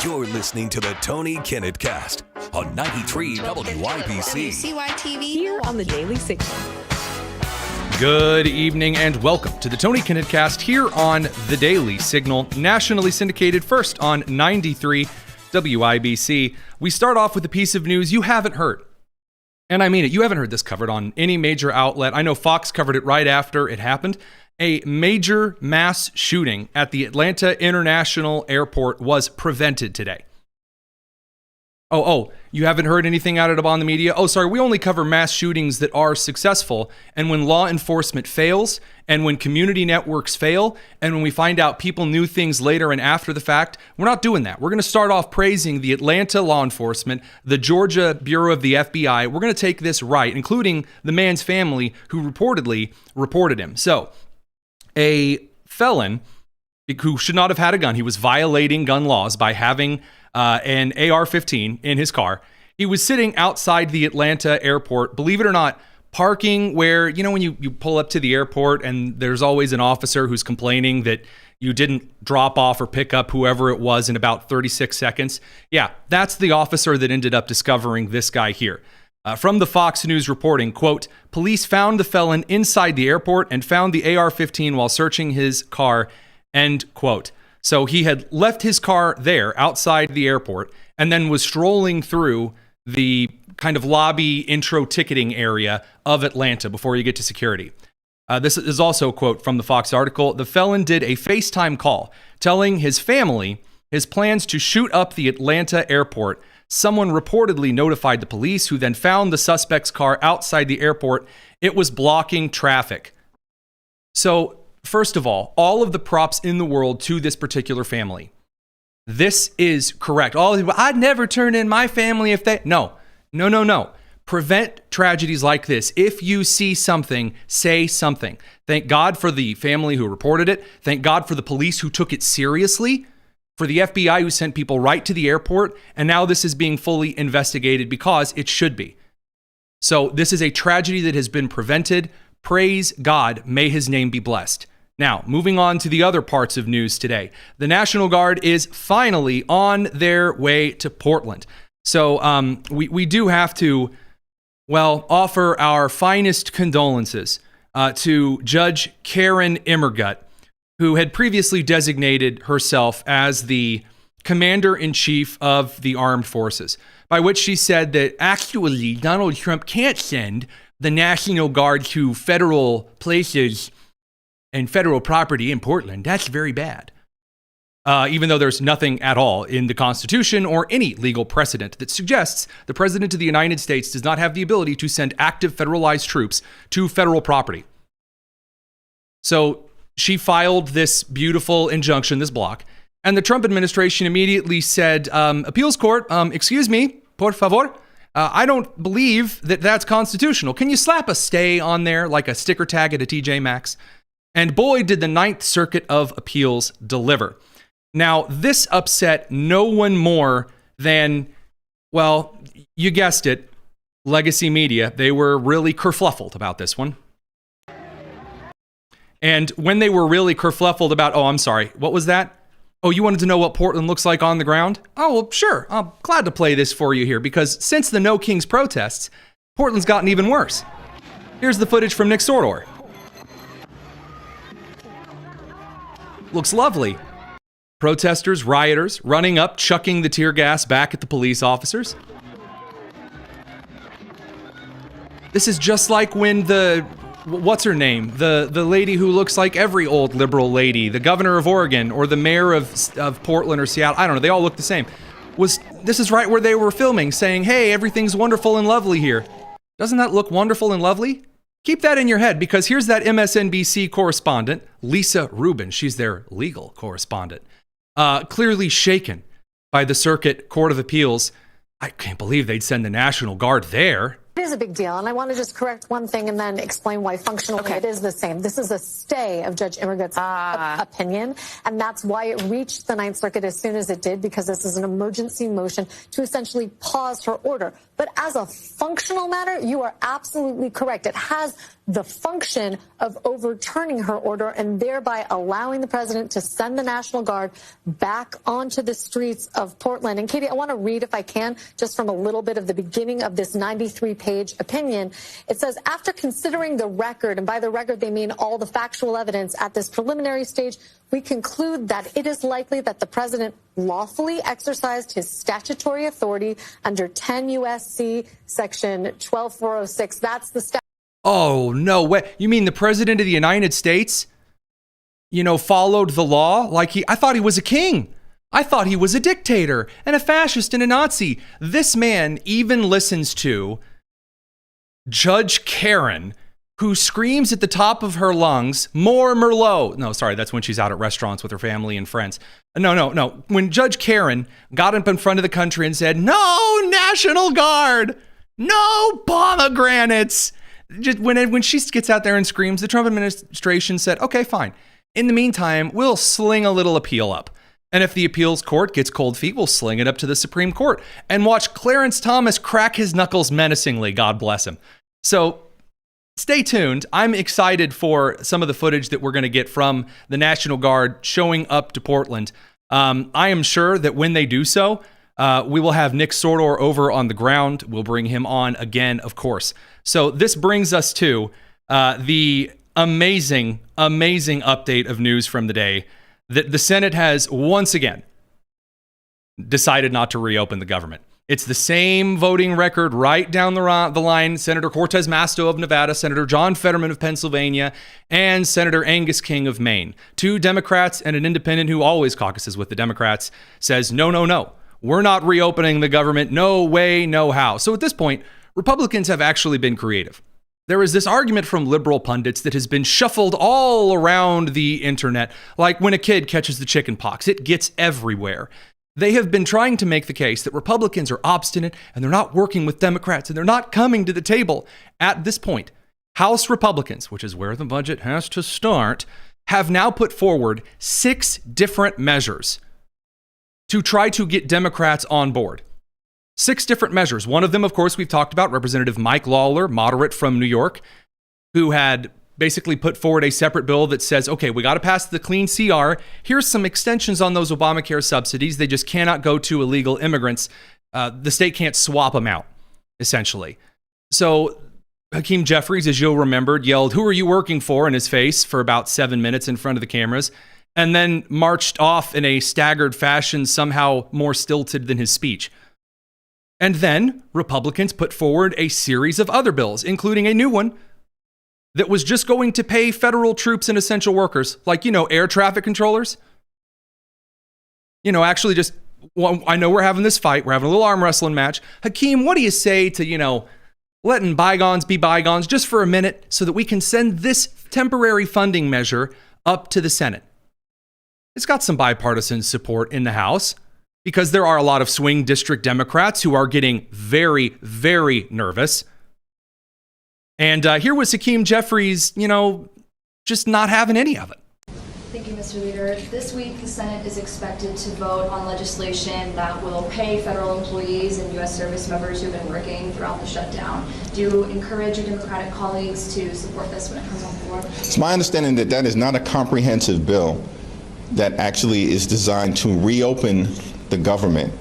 You're listening to the Tony Kinnett Cast on 93 WYBC. WCYTV Here on the Daily Signal. Good evening and welcome to the Tony Kinnett Cast here on the Daily Signal, nationally syndicated first on 93 WIBC. We start off with a piece of news you haven't heard. And I mean it, you haven't heard this covered on any major outlet. I know Fox covered it right after it happened. A major mass shooting at the Atlanta International Airport was prevented today. Oh, you haven't heard anything out of it on the media? Oh, sorry, we only cover mass shootings that are successful, and when law enforcement fails, and when community networks fail, and when we find out people knew things later and after the fact, we're not doing that. We're going to start off praising the Atlanta law enforcement, the Georgia Bureau of the FBI. We're going to take this right, including the man's family who reportedly reported him. So, a felon who should not have had a gun, he was violating gun laws by having an AR-15 in his car. He was sitting outside the Atlanta airport, believe it or not, parking where, you know, when you pull up to the airport and there's always an officer who's complaining that you didn't drop off or pick up whoever it was in about 36 seconds. Yeah, that's the officer that ended up discovering this guy here. From the Fox News reporting, quote, police found the felon inside the airport and found the AR-15 while searching his car, end quote. So he had left his car there outside the airport and then was strolling through the kind of lobby intro ticketing area of Atlanta before you get to security. This is also a quote from the Fox article. The felon did a FaceTime call telling his family his plans to shoot up the Atlanta airport. Someone reportedly notified the police, who then found the suspect's car outside the airport. It was blocking traffic. So, first of all of the props in the world to this particular family. This is correct. I'd never turn in my family if they... No. Prevent tragedies like this. If you see something, say something. Thank God for the family who reported it. Thank God for the police who took it seriously. For the FBI who sent people right to the airport. And now this is being fully investigated because it should be. So this is a tragedy that has been prevented. Praise God. May his name be blessed. Now, moving on to the other parts of news today. The National Guard is finally on their way to Portland. So we do have to, offer our finest condolences to Judge Karen Immergut, who had previously designated herself as the Commander-in-Chief of the Armed Forces, by which she said that actually Donald Trump can't send the National Guard to federal places and federal property in Portland. That's very bad. Even though there's nothing at all in the Constitution or any legal precedent that suggests the President of the United States does not have the ability to send active federalized troops to federal property. So she filed this beautiful injunction, this block, and the Trump administration immediately said, appeals court, excuse me, por favor, I don't believe that that's constitutional. Can you slap a stay on there like a sticker tag at a TJ Maxx? And boy, did the Ninth Circuit of Appeals deliver. Now, this upset no one more than, you guessed it, legacy media. They were really kerfluffled about this one. And when they were really kerfluffled about, what was that? Oh, you wanted to know what Portland looks like on the ground? Oh, well, sure. I'm glad to play this for you here, because since the No Kings protests, Portland's gotten even worse. Here's the footage from Nick Sordor. Looks lovely. Protesters, rioters, running up, chucking the tear gas back at the police officers. This is just like when what's her name? The lady who looks like every old liberal lady, the governor of Oregon, or the mayor of Portland or Seattle, I don't know, they all look the same. This is right where they were filming, saying, hey, everything's wonderful and lovely here. Doesn't that look wonderful and lovely? Keep that in your head, because here's that MSNBC correspondent, Lisa Rubin. She's their legal correspondent. Clearly shaken by the Circuit Court of Appeals. I can't believe they'd send the National Guard there. It is a big deal, and I want to just correct one thing and then explain why functionally it is the same. This is a stay of Judge Immergut's opinion, and that's why it reached the Ninth Circuit as soon as it did, because this is an emergency motion to essentially pause her order. But as a functional matter, you are absolutely correct. It has the function of overturning her order and thereby allowing the president to send the National Guard back onto the streets of Portland. And Katie, I want to read, if I can, just from a little bit of the beginning of this 93-page opinion. It says, after considering the record, and by the record they mean all the factual evidence at this preliminary stage, we conclude that it is likely that the president lawfully exercised his statutory authority under 10 U.S.C. section 12406. That's the statute. Oh, no way. You mean the president of the United States, followed the law? I thought he was a king. I thought he was a dictator and a fascist and a Nazi. This man even listens to Judge Karen, who screams at the top of her lungs, more Merlot. No, sorry, that's when she's out at restaurants with her family and friends. No. When Judge Karen got up in front of the country and said, no National Guard, no pomegranates. Just when she gets out there and screams, the Trump administration said, okay, fine. In the meantime, we'll sling a little appeal up. And if the appeals court gets cold feet, we'll sling it up to the Supreme Court and watch Clarence Thomas crack his knuckles menacingly. God bless him. So stay tuned. I'm excited for some of the footage that we're going to get from the National Guard showing up to Portland. I am sure that when they do so, we will have Nick Sordor over on the ground. We'll bring him on again, of course. So this brings us to the amazing update of news from the day that the Senate has once again decided not to reopen the government. It's the same voting record right down the line. Senator Cortez Masto of Nevada, Senator John Fetterman of Pennsylvania, and Senator Angus King of Maine. 2 Democrats and an independent who always caucuses with the Democrats says, no. We're not reopening the government. No way, no how. So at this point, Republicans have actually been creative. There is this argument from liberal pundits that has been shuffled all around the internet, like when a kid catches the chicken pox. It gets everywhere. They have been trying to make the case that Republicans are obstinate and they're not working with Democrats and they're not coming to the table. At this point, House Republicans, which is where the budget has to start, have now put forward 6 different measures to try to get Democrats on board. 6 different measures. One of them, of course, we've talked about, Representative Mike Lawler, moderate from New York, who had basically put forward a separate bill that says, okay, we got to pass the clean CR. Here's some extensions on those Obamacare subsidies. They just cannot go to illegal immigrants. The state can't swap them out, essentially. So Hakeem Jeffries, as you'll remember, yelled, "Who are you working for?" in his face for about 7 minutes in front of the cameras, and then marched off in a staggered fashion, somehow more stilted than his speech. And then Republicans put forward a series of other bills, including a new one that was just going to pay federal troops and essential workers, like, air traffic controllers. Actually just, I know we're having this fight. We're having a little arm wrestling match. Hakeem, what do you say to, letting bygones be bygones just for a minute so that we can send this temporary funding measure up to the Senate? It's got some bipartisan support in the House, because there are a lot of swing district Democrats who are getting very, very nervous. And here was Hakeem Jeffries, just not having any of it. Thank you, Mr. Leader. This week, the Senate is expected to vote on legislation that will pay federal employees and U.S. service members who have been working throughout the shutdown. Do you encourage your Democratic colleagues to support this when it comes on the floor? It's my understanding that that is not a comprehensive bill that actually is designed to reopen the government.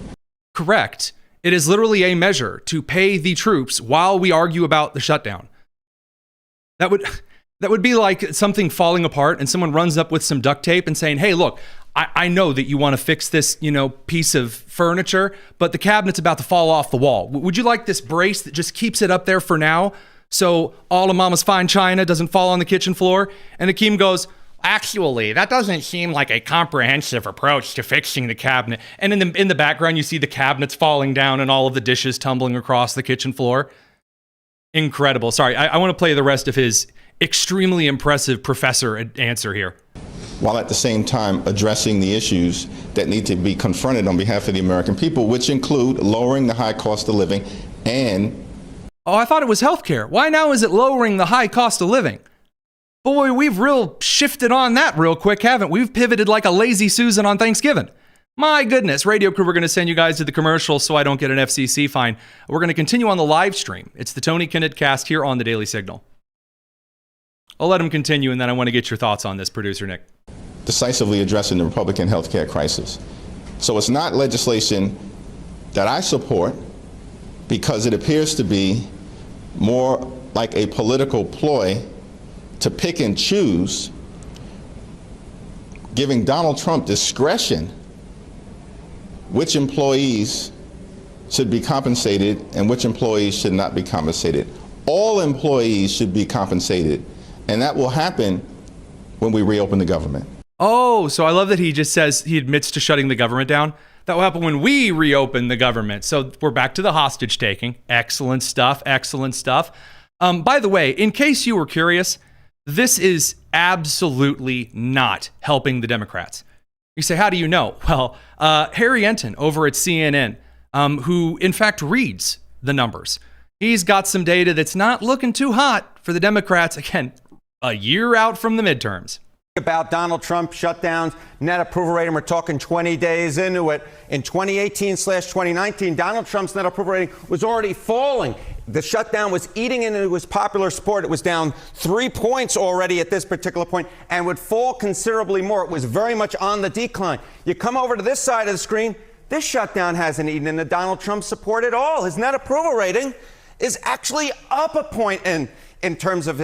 Correct. It is literally a measure to pay the troops while we argue about the shutdown. That would be like something falling apart and someone runs up with some duct tape and saying, "Hey, look, I know that you want to fix this, piece of furniture, but the cabinet's about to fall off the wall. Would you like this brace that just keeps it up there for now so all of Mama's fine china doesn't fall on the kitchen floor?" And Hakeem goes, "Actually, that doesn't seem like a comprehensive approach to fixing the cabinet." And in the background, you see the cabinets falling down and all of the dishes tumbling across the kitchen floor. Incredible. Sorry, I want to play the rest of his extremely impressive professor answer here. While at the same time addressing the issues that need to be confronted on behalf of the American people, which include lowering the high cost of living and... Oh, I thought it was healthcare. Why now is it lowering the high cost of living? Boy, we've real shifted on that real quick, haven't we? We've pivoted like a lazy Susan on Thanksgiving. My goodness, Radio Crew, we're going to send you guys to the commercial so I don't get an FCC fine. We're going to continue on the live stream. It's the Tony Kinnett Cast here on the Daily Signal. I'll let him continue, and then I want to get your thoughts on this, producer Nick. Decisively addressing the Republican health care crisis. So it's not legislation that I support because it appears to be more like a political ploy to pick and choose, giving Donald Trump discretion which employees should be compensated and which employees should not be compensated. All employees should be compensated, and that will happen when we reopen the government. Oh, so I love that he just says he admits to shutting the government down. That will happen when we reopen the government. So we're back to the hostage taking. Excellent stuff. Excellent stuff. By the way, in case you were curious, this is absolutely not helping the Democrats. You say, how do you know? Well, Harry Enton over at CNN, who in fact reads the numbers, he's got some data that's not looking too hot for the Democrats. Again, a year out from the midterms. About Donald Trump shutdowns, net approval rating, we're talking 20 days into it. In 2018/2019, Donald Trump's net approval rating was already falling. The shutdown was eating into his popular support. It was down 3 points already at this particular point and would fall considerably more. It was very much on the decline. You come over to this side of the screen, this shutdown hasn't eaten into Donald Trump's support at all. His net approval rating is actually up a point in terms of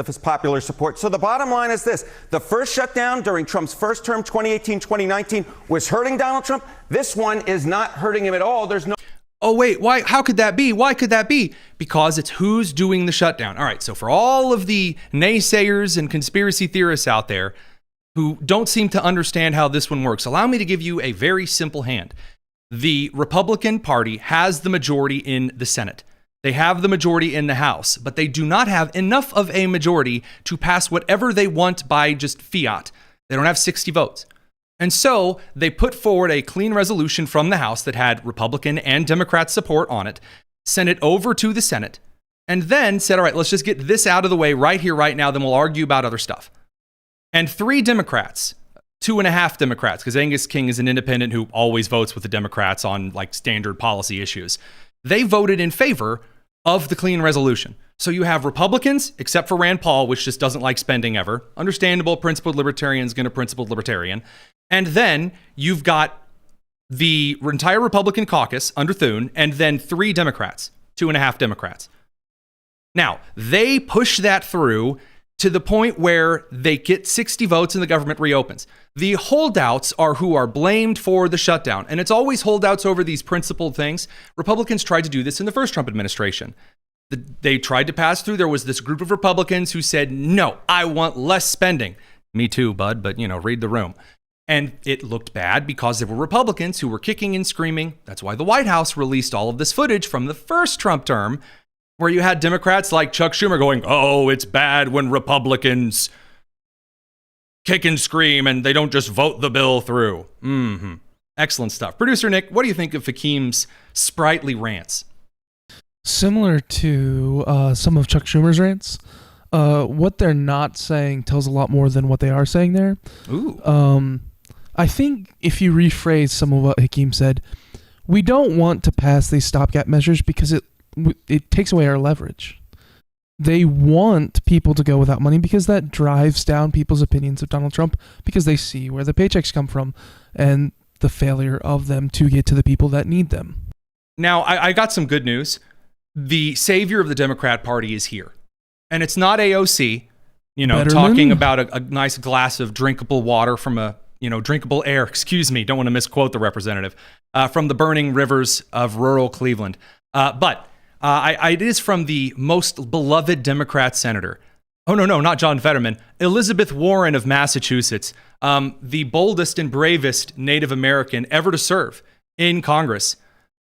his popular support. So the bottom line is this. The first shutdown during Trump's first term, 2018-2019, was hurting Donald Trump. This one is not hurting him at all. There's no... Oh, wait, why? How could that be? Why could that be? Because it's who's doing the shutdown. All right, so for all of the naysayers and conspiracy theorists out there who don't seem to understand how this one works, allow me to give you a very simple hand. The Republican Party has the majority in the Senate. They have the majority in the House, but they do not have enough of a majority to pass whatever they want by just fiat. They don't have 60 votes. And so they put forward a clean resolution from the House that had Republican and Democrat support on it, sent it over to the Senate, and then said, all right, let's just get this out of the way right here, right now, then we'll argue about other stuff. And 3 Democrats, 2.5 Democrats, because Angus King is an independent who always votes with the Democrats on like standard policy issues, they voted in favor of the clean resolution. So you have Republicans, except for Rand Paul, which just doesn't like spending ever. Understandable, principled libertarian's going to principled libertarian. And then you've got the entire Republican caucus under Thune, and then 3 Democrats, 2.5 Democrats. Now, they push that through to the point where they get 60 votes and the government reopens. The holdouts are who are blamed for the shutdown. And it's always holdouts over these principled things. Republicans tried to do this in the first Trump administration. They tried to pass through. There was this group of Republicans who said, no, I want less spending. Me too, bud, but read the room. And it looked bad because there were Republicans who were kicking and screaming. That's why the White House released all of this footage from the first Trump term, where you had Democrats like Chuck Schumer going, oh, it's bad when Republicans kick and scream and they don't just vote the bill through. Excellent stuff. Producer Nick, what do you think of Hakeem's sprightly rants? Similar to some of Chuck Schumer's rants. What they're not saying tells a lot more than what they are saying there. Ooh. I think if you rephrase some of what Hakeem said, we don't want to pass these stopgap measures because it takes away our leverage. They want people to go without money because that drives down people's opinions of Donald Trump because they see where the paychecks come from and the failure of them to get to the people that need them. Now, I got some good news. The savior of the Democrat Party is here. And it's not AOC, talking about a nice glass of drinkable water from drinkable air, don't want to misquote the representative, from the burning rivers of rural Cleveland. But it is from the most beloved Democrat senator. Oh, no, not John Fetterman. Elizabeth Warren of Massachusetts, the boldest and bravest Native American ever to serve in Congress.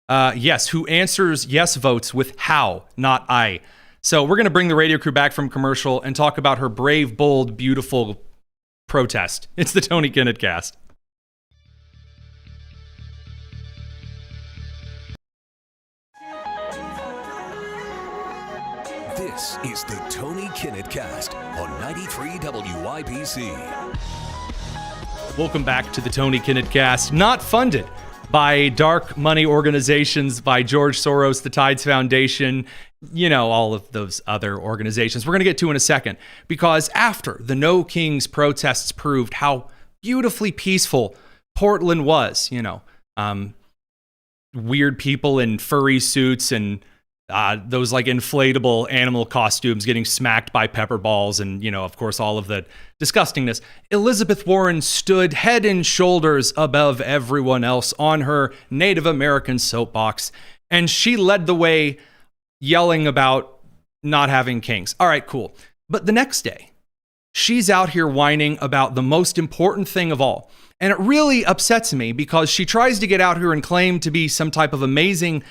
Who answers yes votes with how, not I. So we're going to bring the radio crew back from commercial and talk about her brave, bold, beautiful protest. It's the Tony Kinnett Cast. This is the Tony Kinnett Cast on 93 WIBC. Welcome back to the Tony Kinnett Cast, not funded by dark money organizations, by George Soros, the Tides Foundation, you know, all of those other organizations. We're going to get to in a second, because after the No Kings protests proved how beautifully peaceful Portland was, you know, weird people in furry suits and those like inflatable animal costumes getting smacked by pepper balls and, you know, of course, all of the disgustingness. Elizabeth Warren stood head and shoulders above everyone else on her Native American soapbox, and she led the way yelling about not having kings. All right, cool. But the next day, she's out here whining about the most important thing of all. And it really upsets me because she tries to get out here and claim to be some type of amazing,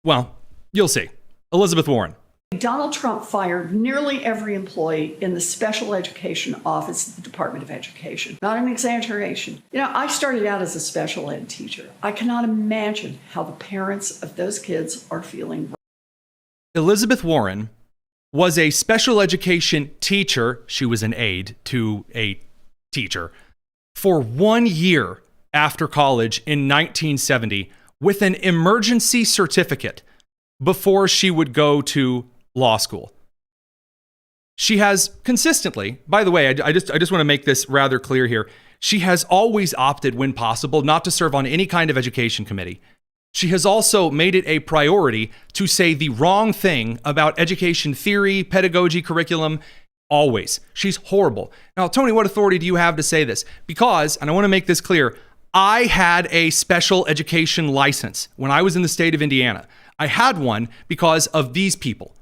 well, you'll see. Elizabeth Warren. Donald Trump fired nearly every employee in the special education office of the Department of Education. Not an exaggeration. You know, I started out as a special ed teacher. I cannot imagine how the parents of those kids are feeling. Elizabeth Warren was a special education teacher. She was an aide to a teacher for 1 year after college in 1970 with an emergency certificate before she would go to law school. She has consistently, by the way, I just want to make this rather clear here. She has always opted, when possible, not to serve on any kind of education committee. She has also made it a priority to say the wrong thing about education theory, pedagogy, curriculum, always. She's horrible. Now, Tony, what authority do you have to say this? Because, and I want to make this clear, I had a special education license when I was in the state of Indiana. I had one because of these people.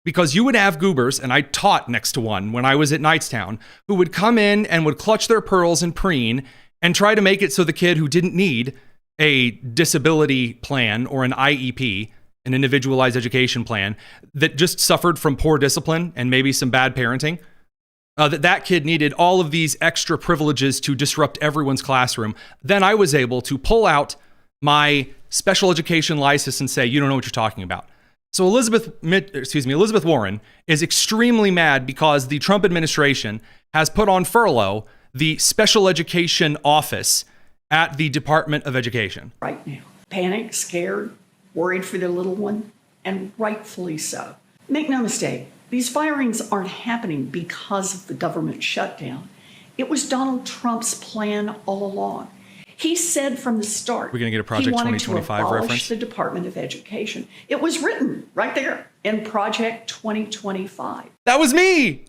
Because you would have goobers, and I taught next to one when I was at Knightstown, who would come in and would clutch their pearls and preen and try to make it so the kid who didn't need a disability plan or an IEP, an individualized education plan, that just suffered from poor discipline and maybe some bad parenting, that kid needed all of these extra privileges to disrupt everyone's classroom. Then I was able to pull out my special education license and say, you don't know what you're talking about. So Elizabeth Warren is extremely mad because the Trump administration has put on furlough the special education office at the Department of Education. Right now. Panicked, scared, worried for their little one, and rightfully so. Make no mistake, these firings aren't happening because of the government shutdown. It was Donald Trump's plan all along. He said from the start, we're going to get a Project 2025 he wanted to abolish reference. The Department of Education. It was written right there in Project 2025. That was me.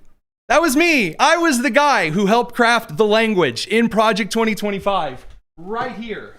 That was me. I was the guy who helped craft the language in Project 2025. Right here,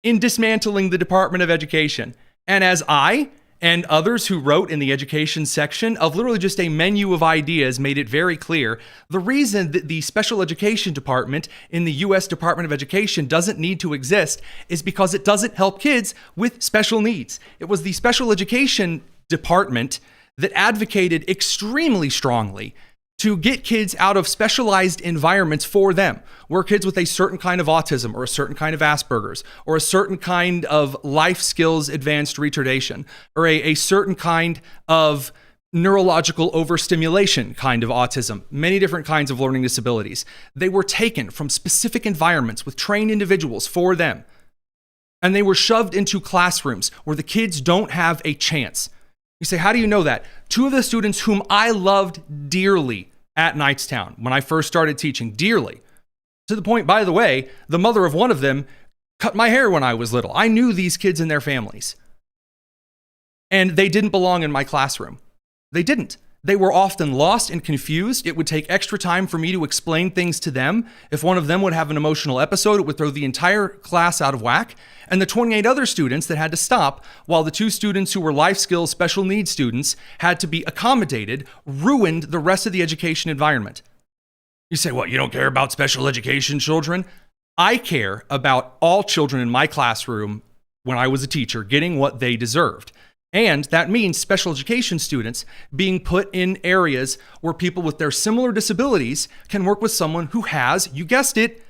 in dismantling the Department of Education. And as I and others who wrote in the education section of literally just a menu of ideas made it very clear, the reason that the special education department in the U.S. Department of Education doesn't need to exist is because it doesn't help kids with special needs. It was the special education department that advocated extremely strongly to get kids out of specialized environments for them, where kids with a certain kind of autism or a certain kind of Asperger's or a certain kind of life skills advanced retardation or a certain kind of neurological overstimulation kind of autism, many different kinds of learning disabilities. They were taken from specific environments with trained individuals for them, and they were shoved into classrooms where the kids don't have a chance. You say, how do you know that? Two of the students whom I loved dearly at Knightstown when I first started teaching, dearly, to the point, by the way, the mother of one of them cut my hair when I was little. I knew these kids and their families. And they didn't belong in my classroom. They didn't. They were often lost and confused. It would take extra time for me to explain things to them. If one of them would have an emotional episode, it would throw the entire class out of whack. And the 28 other students that had to stop, while the 2 students who were life skills special needs students had to be accommodated, ruined the rest of the education environment. You say, what, you don't care about special education children? I care about all children in my classroom when I was a teacher getting what they deserved. And that means special education students being put in areas where people with their similar disabilities can work with someone who has, you guessed it,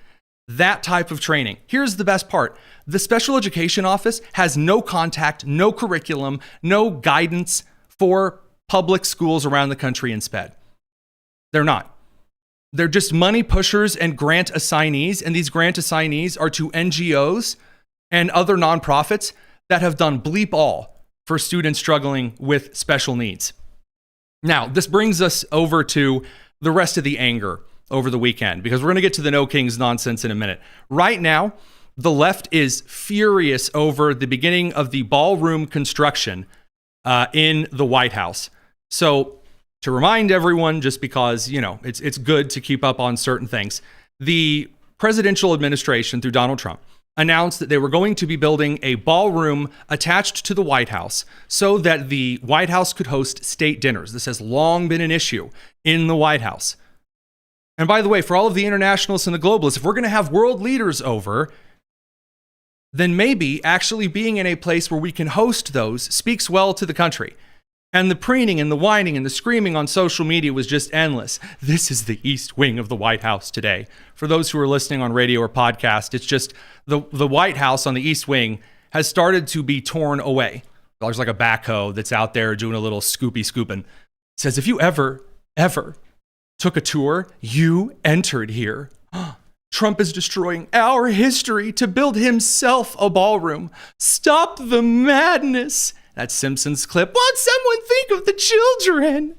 that type of training. Here's the best part. The special education office has no contact, no curriculum, no guidance for public schools around the country in SPED. They're not. They're just money pushers and grant assignees. And these grant assignees are to NGOs and other nonprofits that have done bleep all for students struggling with special needs. Now, this brings us over to the rest of the anger over the weekend, because we're going to get to the No Kings nonsense in a minute. Right now, the left is furious over the beginning of the ballroom construction in the White House. So, to remind everyone, just because, it's good to keep up on certain things, the presidential administration through Donald Trump announced that they were going to be building a ballroom attached to the White House so that the White House could host state dinners. This has long been an issue in the White House. And by the way, for all of the internationalists and the globalists, if we're going to have world leaders over, then maybe actually being in a place where we can host those speaks well to the country. And the preening and the whining and the screaming on social media was just endless. This is the East Wing of the White House today. For those who are listening on radio or podcast, it's just the White House on the East Wing has started to be torn away. There's like a backhoe that's out there doing a little scooping. It says, if you ever took a tour, you entered here. Trump is destroying our history to build himself a ballroom. Stop the madness. That Simpsons clip. Won't someone think of the children?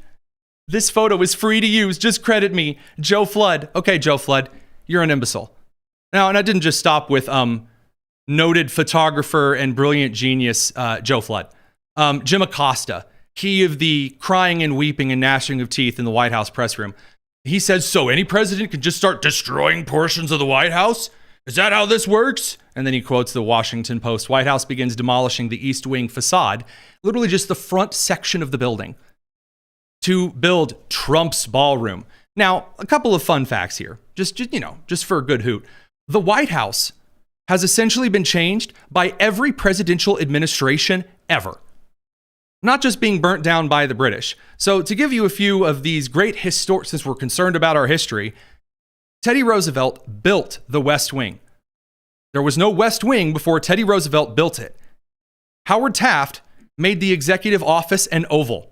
This photo is free to use. Just credit me, Joe Flood. Okay, Joe Flood, you're an imbecile. Now, and I didn't just stop with noted photographer and brilliant genius Joe Flood. Jim Acosta, he of the crying and weeping and gnashing of teeth in the White House press room. He says, so any president can just start destroying portions of the White House? Is that how this works? And then he quotes the Washington Post. White House begins demolishing the East Wing facade, literally just the front section of the building, to build Trump's ballroom. Now, a couple of fun facts here, just for a good hoot. The White House has essentially been changed by every presidential administration ever, not just being burnt down by the British. So to give you a few of these great since we're concerned about our history, Teddy Roosevelt built the West Wing. There was no West Wing before Teddy Roosevelt built it. Howard Taft made the executive office an oval.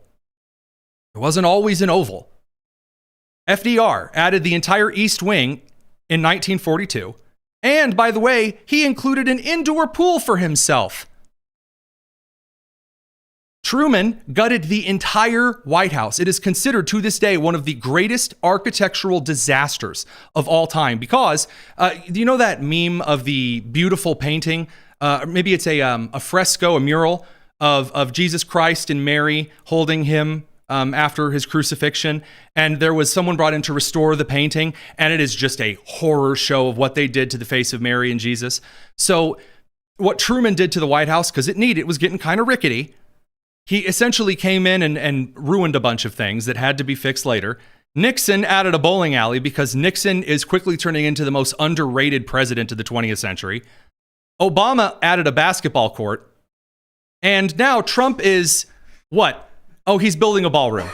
It wasn't always an oval. FDR added the entire East Wing in 1942. And by the way, he included an indoor pool for himself. Truman gutted the entire White House. It is considered to this day one of the greatest architectural disasters of all time because, do you know that meme of the beautiful painting? Maybe it's a fresco, a mural of Jesus Christ and Mary holding him after his crucifixion. And there was someone brought in to restore the painting. And it is just a horror show of what they did to the face of Mary and Jesus. So what Truman did to the White House, because it was getting kind of rickety, he essentially came in and ruined a bunch of things that had to be fixed later. Nixon added a bowling alley because Nixon is quickly turning into the most underrated president of the 20th century. Obama added a basketball court. And now Trump is what? Oh, he's building a ballroom.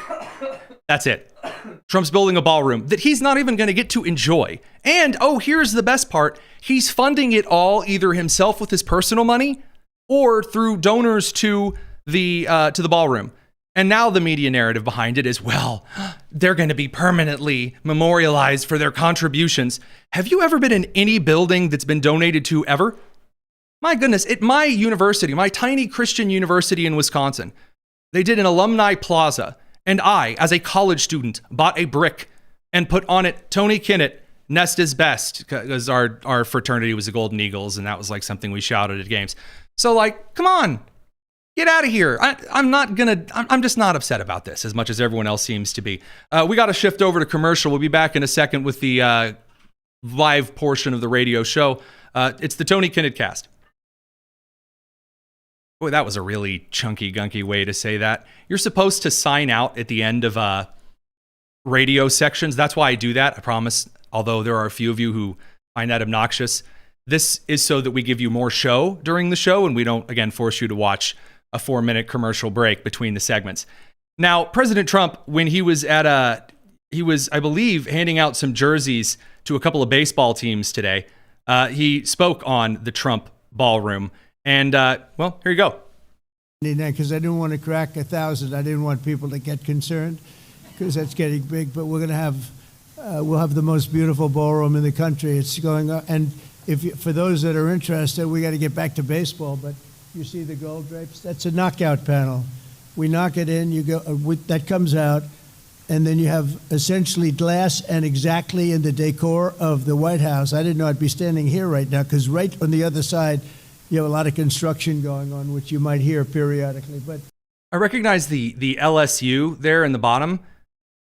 That's it. Trump's building a ballroom that he's not even going to get to enjoy. And, here's the best part. He's funding it all either himself with his personal money or through donors to the ballroom. And now the media narrative behind it is, well, they're going to be permanently memorialized for their contributions. Have you ever been in any building that's been donated to ever? My goodness, at my university, my tiny Christian university in Wisconsin, they did an alumni plaza. And I, as a college student, bought a brick and put on it Tony Kinnett, Nest is best, because our fraternity was the Golden Eagles, and that was like something we shouted at games. So come on. Get out of here. I'm just not upset about this as much as everyone else seems to be. We got to shift over to commercial. We'll be back in a second with the live portion of the radio show. It's the Tony Kinnett cast. Boy, that was a really chunky, gunky way to say that. You're supposed to sign out at the end of radio sections. That's why I do that, I promise. Although there are a few of you who find that obnoxious. This is so that we give you more show during the show and we don't, again, force you to watch a 4-minute commercial break between the segments. Now, President Trump, when he was I believe, handing out some jerseys to a couple of baseball teams today, he spoke on the Trump ballroom. And, here you go. Because I didn't want to crack 1,000. I didn't want people to get concerned because that's getting big. But we're going to have we'll have the most beautiful ballroom in the country. It's going on. And for those that are interested, we got to get back to baseball, but you see the gold drapes? That's a knockout panel. We knock it in, you go, that comes out, and then you have essentially glass and exactly in the decor of the White House. I didn't know I'd be standing here right now, because right on the other side, you have a lot of construction going on, which you might hear periodically. But I recognize the LSU there in the bottom.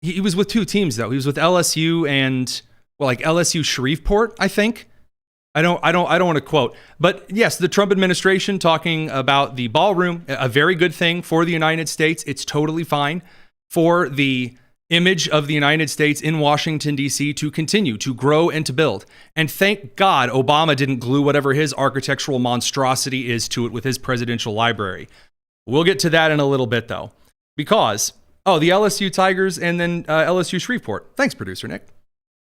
He was with two teams though. He was with LSU and LSU Shreveport, I think. I don't want to quote, but yes, the Trump administration talking about the ballroom, a very good thing for the United States. It's totally fine for the image of the United States in Washington, D.C. to continue to grow and to build. And thank God Obama didn't glue whatever his architectural monstrosity is to it with his presidential library. We'll get to that in a little bit though, because, the LSU Tigers and then LSU Shreveport. Thanks, producer Nick.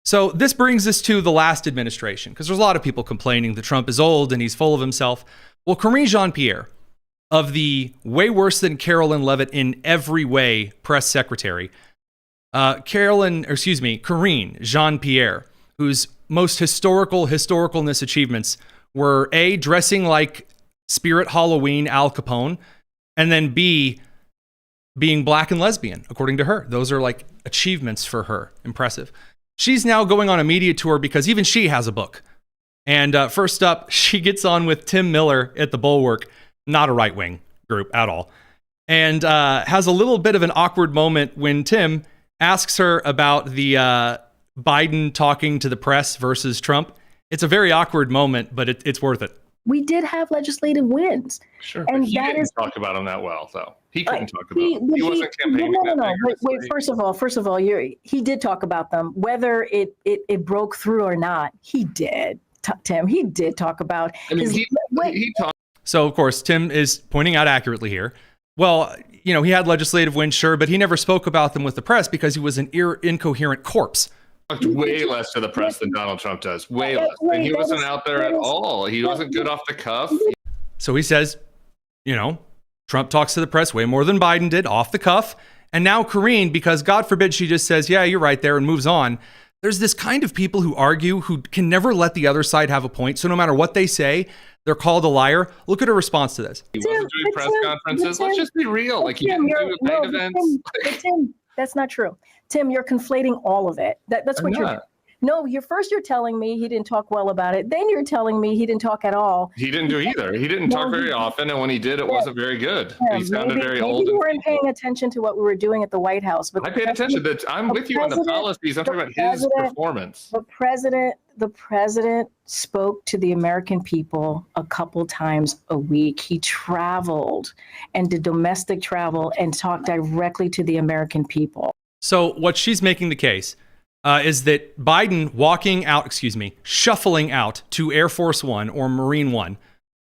So this brings us to the last administration, because there's a lot of people complaining that Trump is old and he's full of himself. Well, Karine Jean-Pierre, of the way worse than Carolyn Leavitt in every way press secretary, Karine Jean-Pierre, whose most historicalness achievements were A, dressing like Spirit Halloween Al Capone, and then B, being black and lesbian, according to her. Those are like achievements for her. Impressive. She's now going on a media tour because even she has a book. And first up, she gets on with Tim Miller at the Bulwark, not a right-wing group at all, and has a little bit of an awkward moment when Tim asks her about the Biden talking to the press versus Trump. It's a very awkward moment, but it's worth it. We did have legislative wins. Sure, and but he didn't talk about them that well, though. He couldn't talk about them. He wasn't campaigning. No. Wait, first of all, he did talk about them. Whether it broke through or not, he did. Tim, he did talk about. He talked. So, of course, Tim is pointing out accurately here. Well, he had legislative wins, sure, but he never spoke about them with the press because he was an incoherent corpse. Talked way less to the press than Donald Trump does. Way less. And he wasn't out there at all. He wasn't good off the cuff. So he says, Trump talks to the press way more than Biden did, off the cuff. And now Karine, because God forbid she just says, yeah, you're right there and moves on. There's this kind of people who argue who can never let the other side have a point. So no matter what they say, they're called a liar. Look at her response to this. He wasn't doing press conferences. Let's just be real. He didn't do paid events. Tim, that's not true. Tim, you're conflating all of it. That's what you're doing. No, you're telling me he didn't talk well about it. Then you're telling me he didn't talk at all. He didn't do either. He didn't talk very often, and when he did, it wasn't very good. He sounded very old. Maybe you weren't paying attention to what we were doing at the White House. But I paid attention. I'm with you on the policies. I'm talking about his performance. The president spoke to the American people a couple times a week. He traveled and did domestic travel and talked directly to the American people. So what she's making the case is that Biden shuffling out to Air Force One or Marine One,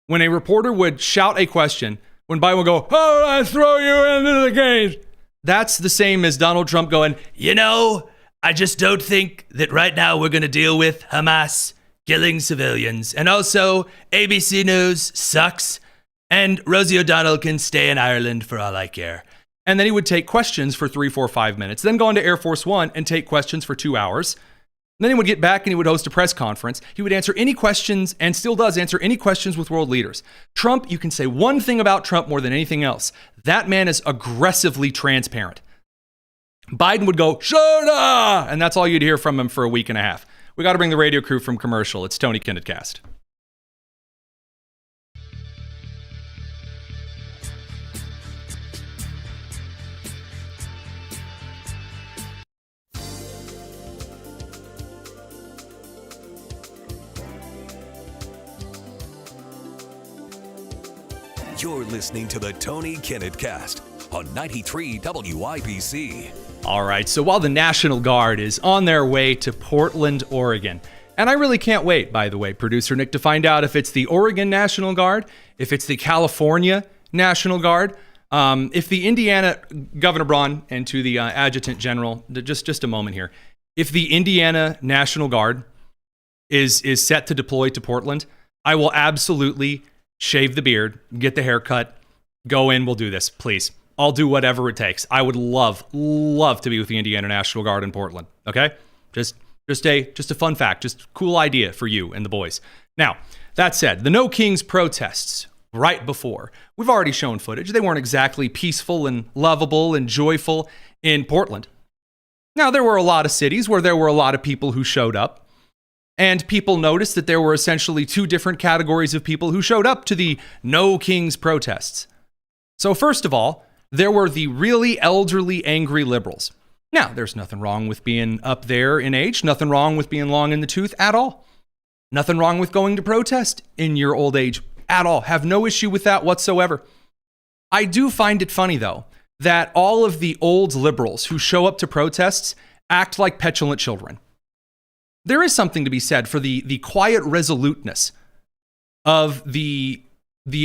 when a reporter would shout a question, when Biden would go, "Oh, I throw you into the cage," that's the same as Donald Trump going, I just don't think that right now we're going to deal with Hamas killing civilians. And also, ABC News sucks, and Rosie O'Donnell can stay in Ireland for all I care. And then he would take questions for 3, 4, 5 minutes, then go on to Air Force One and take questions for 2 hours. Then he would get back and he would host a press conference. He would answer any questions, and still does answer any questions with world leaders. Trump, you can say one thing about Trump more than anything else. That man is aggressively transparent. Biden would go, "Shoulda!" And that's all you'd hear from him for a week and a half. We got to bring the radio crew from commercial. It's Tony Kinnett Cast. You're listening to the Tony Kinnett Cast on 93 WIBC. All right, so while the National Guard is on their way to Portland, Oregon, and I really can't wait, by the way, producer Nick, to find out if it's the Oregon National Guard, if it's the California National Guard, if the Indiana, Governor Braun, and to the Adjutant General, just a moment here, if the Indiana National Guard is set to deploy to Portland, I will absolutely shave the beard, get the haircut, go in, we'll do this, please. I'll do whatever it takes. I would love to be with the Indiana National Guard in Portland, okay? Just a fun fact, just a cool idea for you and the boys. Now, that said, the No Kings protests right before, we've already shown footage. They weren't exactly peaceful and lovable and joyful in Portland. Now, there were a lot of cities where there were a lot of people who showed up, and people noticed that there were essentially two different categories of people who showed up to the No Kings protests. So first of all, there were the really elderly, angry liberals. Now, there's nothing wrong with being up there in age, nothing wrong with being long in the tooth at all. Nothing wrong with going to protest in your old age at all. Have no issue with that whatsoever. I do find it funny, though, that all of the old liberals who show up to protests act like petulant children. There is something to be said for the quiet resoluteness of the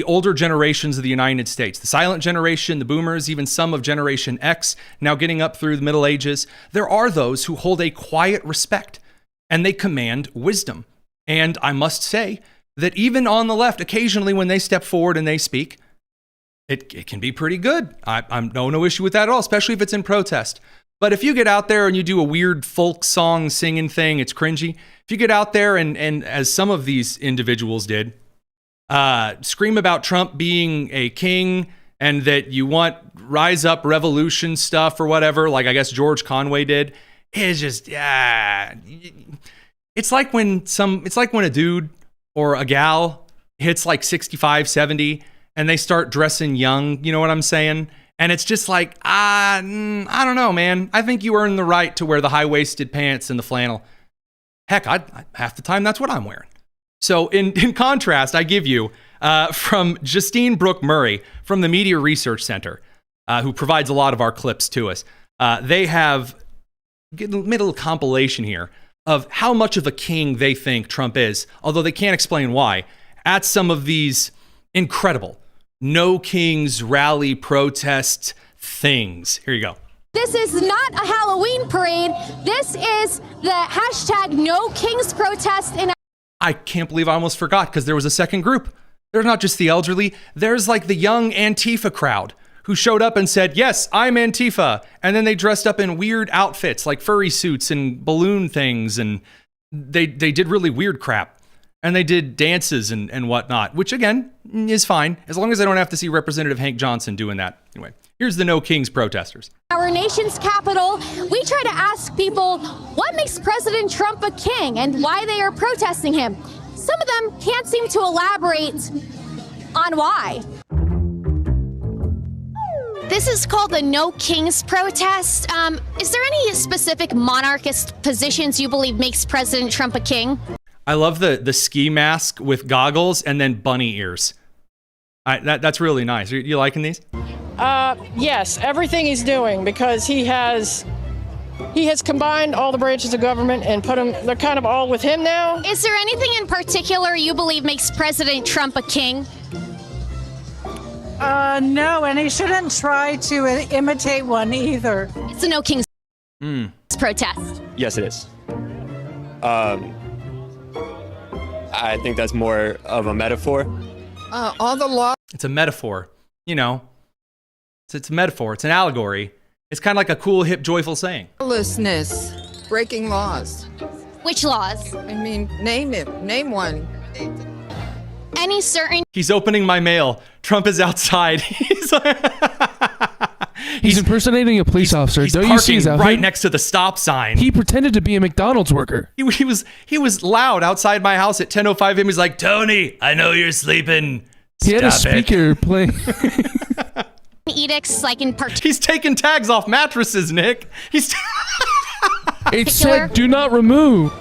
older generations of the United States, the silent generation, the boomers, even some of Generation X, now getting up through the Middle Ages. There are those who hold a quiet respect, and they command wisdom. And I must say that even on the left, occasionally when they step forward and they speak, it can be pretty good. I'm no issue with that at all, especially if it's in protest. But if you get out there and you do a weird folk song singing thing, it's cringy. If you get out there and as some of these individuals did, scream about Trump being a king and that you want rise up revolution stuff or whatever, like I guess George Conway did, it's just, it's like when a dude or a gal hits like 65, 70 and they start dressing young, you know what I'm saying? And it's just like, I don't know, man. I think you earn the right to wear the high-waisted pants and the flannel. Heck, half the time that's what I'm wearing. So in contrast, I give you from Justine Brooke Murray from the Media Research Center, who provides a lot of our clips to us. They have made a little compilation here of how much of a king they think Trump is, although they can't explain why, at some of these incredible No Kings rally protest things. Here you go. This is not a Halloween parade. This is the hashtag No Kings protest. I can't believe I almost forgot, because there was a second group. There's not just the elderly. There's like the young Antifa crowd who showed up and said, yes, I'm Antifa. And then they dressed up in weird outfits like furry suits and balloon things. And they did really weird crap. And they did dances and whatnot, which again is fine, as long as I don't have to see Representative Hank Johnson doing that. Anyway, here's the No Kings protesters. Our nation's capital, we try to ask people what makes President Trump a king and why they are protesting him. Some of them can't seem to elaborate on why. This is called the No Kings protest. Is there any specific monarchist positions you believe makes President Trump a king? I love the ski mask with goggles and then bunny ears. That's really nice. Are you liking these? Yes, everything he's doing, because he has combined all the branches of government and put them, they're kind of all with him now. Is there anything in particular you believe makes President Trump a king? No, and he shouldn't try to imitate one either. It's a No Kings protest. Yes, it is. I think that's more of a metaphor. All the law. It's a metaphor. You know, it's a metaphor. It's an allegory. It's kind of like a cool, hip, joyful saying. Lawlessness, breaking laws. Which laws? I mean, name it. Name one. Any certain... He's opening my mail. Trump is outside. He's impersonating a police officer. He's Don't you see his outfit? right next to the stop sign. He pretended to be a McDonald's worker. He was loud outside my house at 10:05 a.m. He's like, Tony, I know you're sleeping. He had a speaker playing. edicts, like in particular. He's taking tags off mattresses, Nick. It said, do not remove.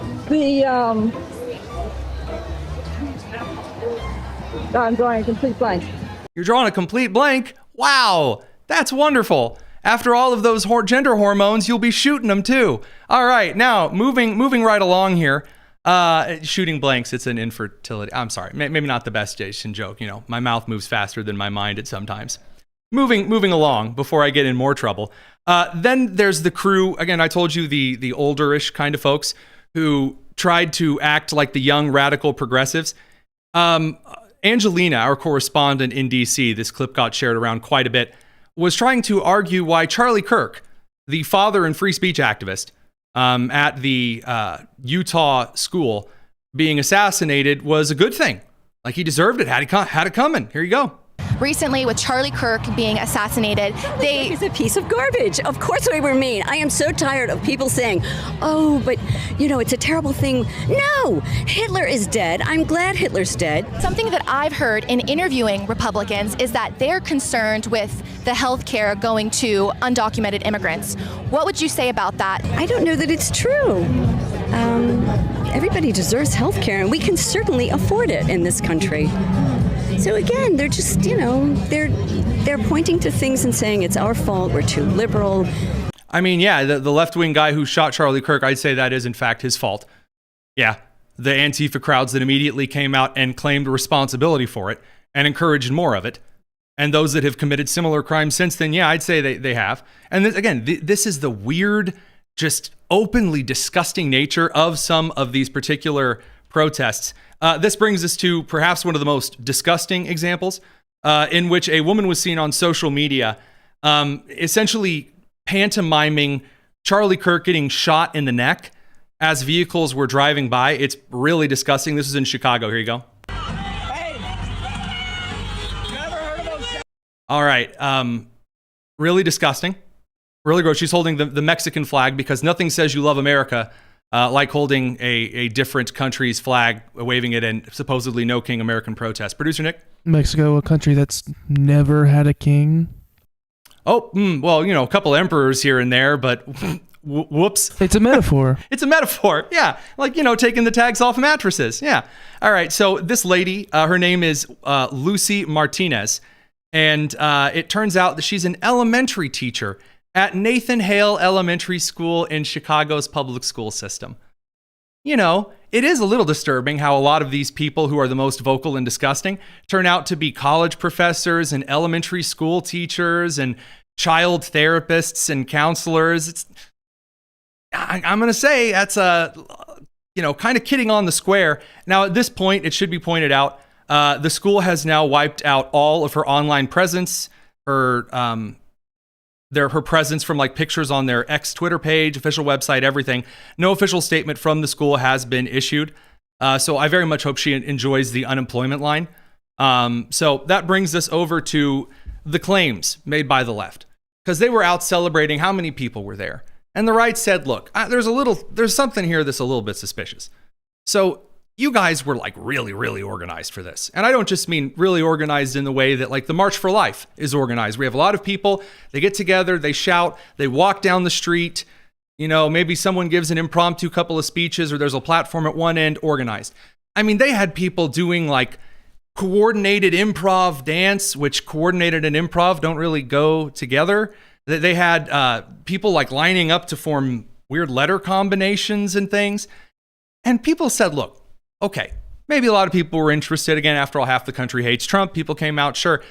I'm drawing a complete blank. You're drawing a complete blank? Wow, that's wonderful. After all of those gender hormones, you'll be shooting them too. All right, now moving right along here. Shooting blanks, it's an infertility. I'm sorry, maybe not the best Jason joke. You know, my mouth moves faster than my mind at sometimes. Moving along before I get in more trouble. Then there's the crew. Again, I told you the older-ish kind of folks who tried to act like the young radical progressives. Angelina, our correspondent in DC, this clip got shared around quite a bit, was trying to argue why Charlie Kirk, the father and free speech activist, at the Utah school being assassinated was a good thing. Like, he deserved it. Had it coming. Here you go. Recently, with Charlie Kirk being assassinated, He's a piece of garbage. Of course we were mean. I am so tired of people saying, oh, but, it's a terrible thing. No, Hitler is dead. I'm glad Hitler's dead. Something that I've heard in interviewing Republicans is that they're concerned with the health care going to undocumented immigrants. What would you say about that? I don't know that it's true. Everybody deserves health care, and we can certainly afford it in this country. So again, they're just, they're pointing to things and saying it's our fault, we're too liberal. I mean, yeah, the left-wing guy who shot Charlie Kirk, I'd say that is in fact his fault. Yeah, the Antifa crowds that immediately came out and claimed responsibility for it and encouraged more of it. And those that have committed similar crimes since then, yeah, I'd say they have. And this is the weird, just openly disgusting nature of some of these particular protests. This brings us to perhaps one of the most disgusting examples in which a woman was seen on social media essentially pantomiming Charlie Kirk getting shot in the neck as vehicles were driving by. It's really disgusting. This is in Chicago. Here you go. All right. Really disgusting. Really gross. She's holding the Mexican flag because nothing says you love America like holding a different country's flag, waving it, and supposedly no king American protest. Producer Nick? Mexico, a country that's never had a king. Oh, well, a couple emperors here and there, but whoops. It's a metaphor. It's a metaphor, yeah. Like, taking the tags off mattresses, yeah. All right, so this lady, her name is Lucy Martinez, and it turns out that she's an elementary teacher at Nathan Hale Elementary School in Chicago's public school system. It is a little disturbing how a lot of these people who are the most vocal and disgusting turn out to be college professors and elementary school teachers and child therapists and counselors. I'm going to say that's kind of kidding on the square. Now, at this point, it should be pointed out, the school has now wiped out all of her online presence, her presence from like pictures on their X Twitter page, official website, everything. No official statement from the school has been issued. So I very much hope she enjoys the unemployment line. So that brings us over to the claims made by the left, because they were out celebrating how many people were there. And the right said, look, there's something here that's a little bit suspicious. So you guys were like really, really organized for this. And I don't just mean really organized in the way that like the March for Life is organized. We have a lot of people, they get together, they shout, they walk down the street, maybe someone gives an impromptu couple of speeches or there's a platform at one end, organized. I mean, they had people doing like coordinated improv dance, which coordinated and improv don't really go together. They had people like lining up to form weird letter combinations and things. And people said, look, okay, maybe a lot of people were interested. Again, after all, half the country hates Trump. People came out, sure.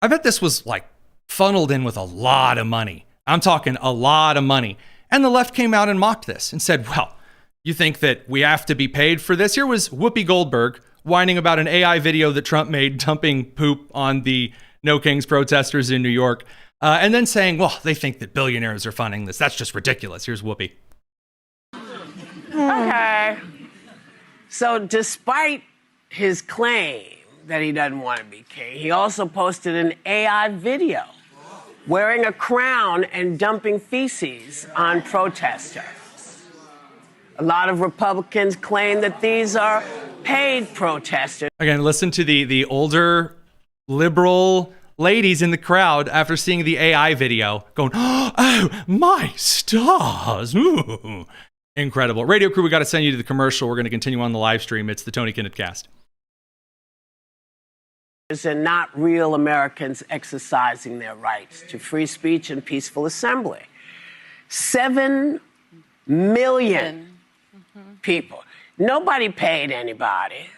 I bet this was like funneled in with a lot of money. I'm talking a lot of money. And the left came out and mocked this and said, well, you think that we have to be paid for this? Here was Whoopi Goldberg whining about an AI video that Trump made dumping poop on the No Kings protesters in New York. And then saying, well, they think that billionaires are funding this. That's just ridiculous. Here's Whoopi. Okay. So despite his claim that he doesn't want to be king, he also posted an AI video wearing a crown and dumping feces on protesters. A lot of Republicans claim that these are paid protesters. Again, listen to the older liberal ladies in the crowd after seeing the AI video going, oh, my stars. Ooh. Incredible. Radio crew, we got to send you to the commercial. We're going to continue on the live stream. It's the Tony Kinnett Cast. And not real Americans exercising their rights to free speech and peaceful assembly. 7 million people. Nobody paid anybody.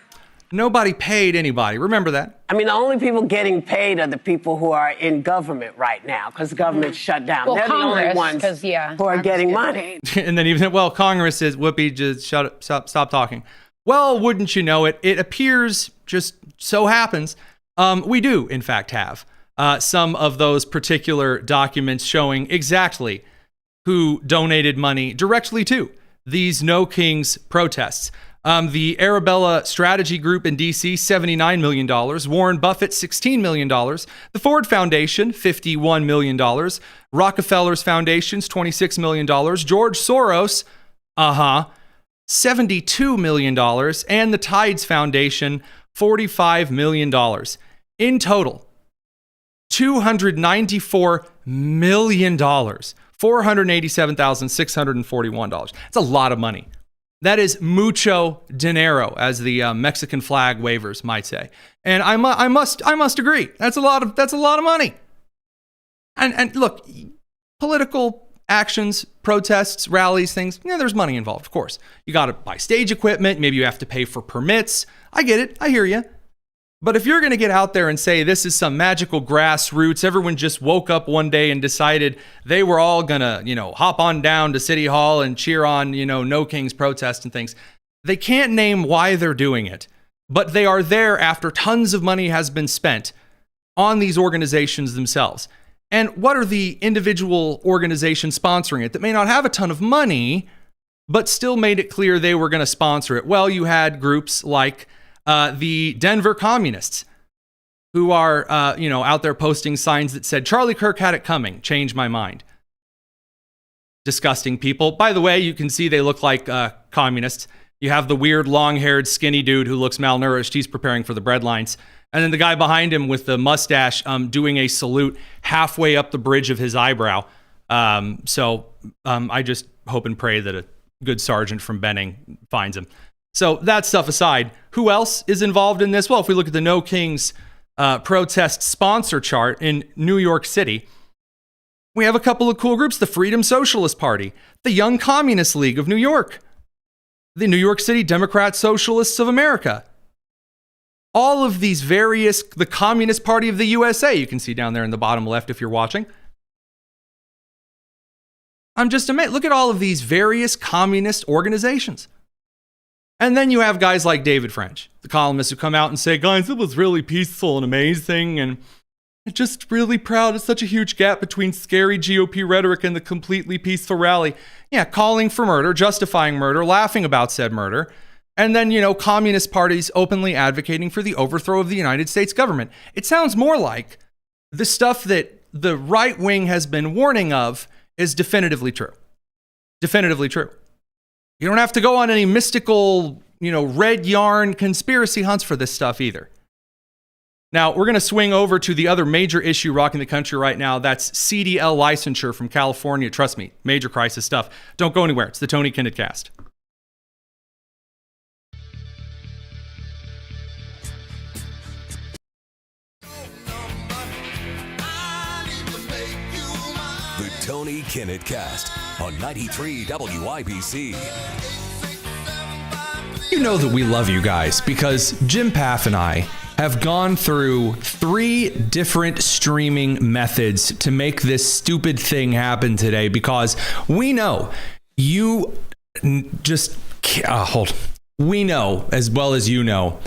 Nobody paid anybody. Remember that. I mean, the only people getting paid are the people who are in government right now because the government's shut down. Well, they're Congress, the only ones who are getting money. And then even, well, Congress is, Whoopi, just shut up, stop talking. Well, wouldn't you know it? It appears, just so happens, we do, in fact, have some of those particular documents showing exactly who donated money directly to these No Kings protests. The Arabella Strategy Group in D.C., $79 million. Warren Buffett, $16 million. The Ford Foundation, $51 million. Rockefeller's Foundations, $26 million. George Soros, $72 million. And the Tides Foundation, $45 million. In total, $294 million. $487,641. That's a lot of money. That is mucho dinero, as the Mexican flag wavers might say. And I must agree. That's a lot of money. And look, political actions, protests, rallies, things, there's money involved, of course. You got to buy stage equipment, maybe you have to pay for permits. I get it. I hear you. But if you're going to get out there and say this is some magical grassroots, everyone just woke up one day and decided they were all going to, hop on down to City Hall and cheer on, No Kings protest and things. They can't name why they're doing it, but they are there after tons of money has been spent on these organizations themselves. And what are the individual organizations sponsoring it that may not have a ton of money, but still made it clear they were going to sponsor it? Well, you had groups like the Denver Communists, who are, out there posting signs that said, Charlie Kirk had it coming, change my mind. Disgusting people. By the way, you can see they look like communists. You have the weird long-haired skinny dude who looks malnourished. He's preparing for the breadlines. And then the guy behind him with the mustache doing a salute halfway up the bridge of his eyebrow. So I just hope and pray that a good sergeant from Benning finds him. So that stuff aside, who else is involved in this? Well, if we look at the No Kings protest sponsor chart in New York City, we have a couple of cool groups. The Freedom Socialist Party, the Young Communist League of New York, the New York City Democrat Socialists of America. All of these various, the Communist Party of the USA, you can see down there in the bottom left if you're watching. I'm just amazed. Look at all of these various communist organizations. And then you have guys like David French, the columnists who come out and say, guys, it was really peaceful and amazing, and just really proud. It's such a huge gap between scary GOP rhetoric and the completely peaceful rally. Yeah, calling for murder, justifying murder, laughing about said murder. And then, communist parties openly advocating for the overthrow of the United States government. It sounds more like the stuff that the right wing has been warning of is definitively true. Definitively true. You don't have to go on any mystical, red yarn conspiracy hunts for this stuff either. Now, we're going to swing over to the other major issue rocking the country right now. That's CDL licensure from California. Trust me, major crisis stuff. Don't go anywhere. It's the Tony Kinnett Cast. The Tony Kinnett Cast on 93 WIBC. You know that we love you guys because Jim Paff and I have gone through 3 different streaming methods to make this stupid thing happen today because we know you just we know as well as you know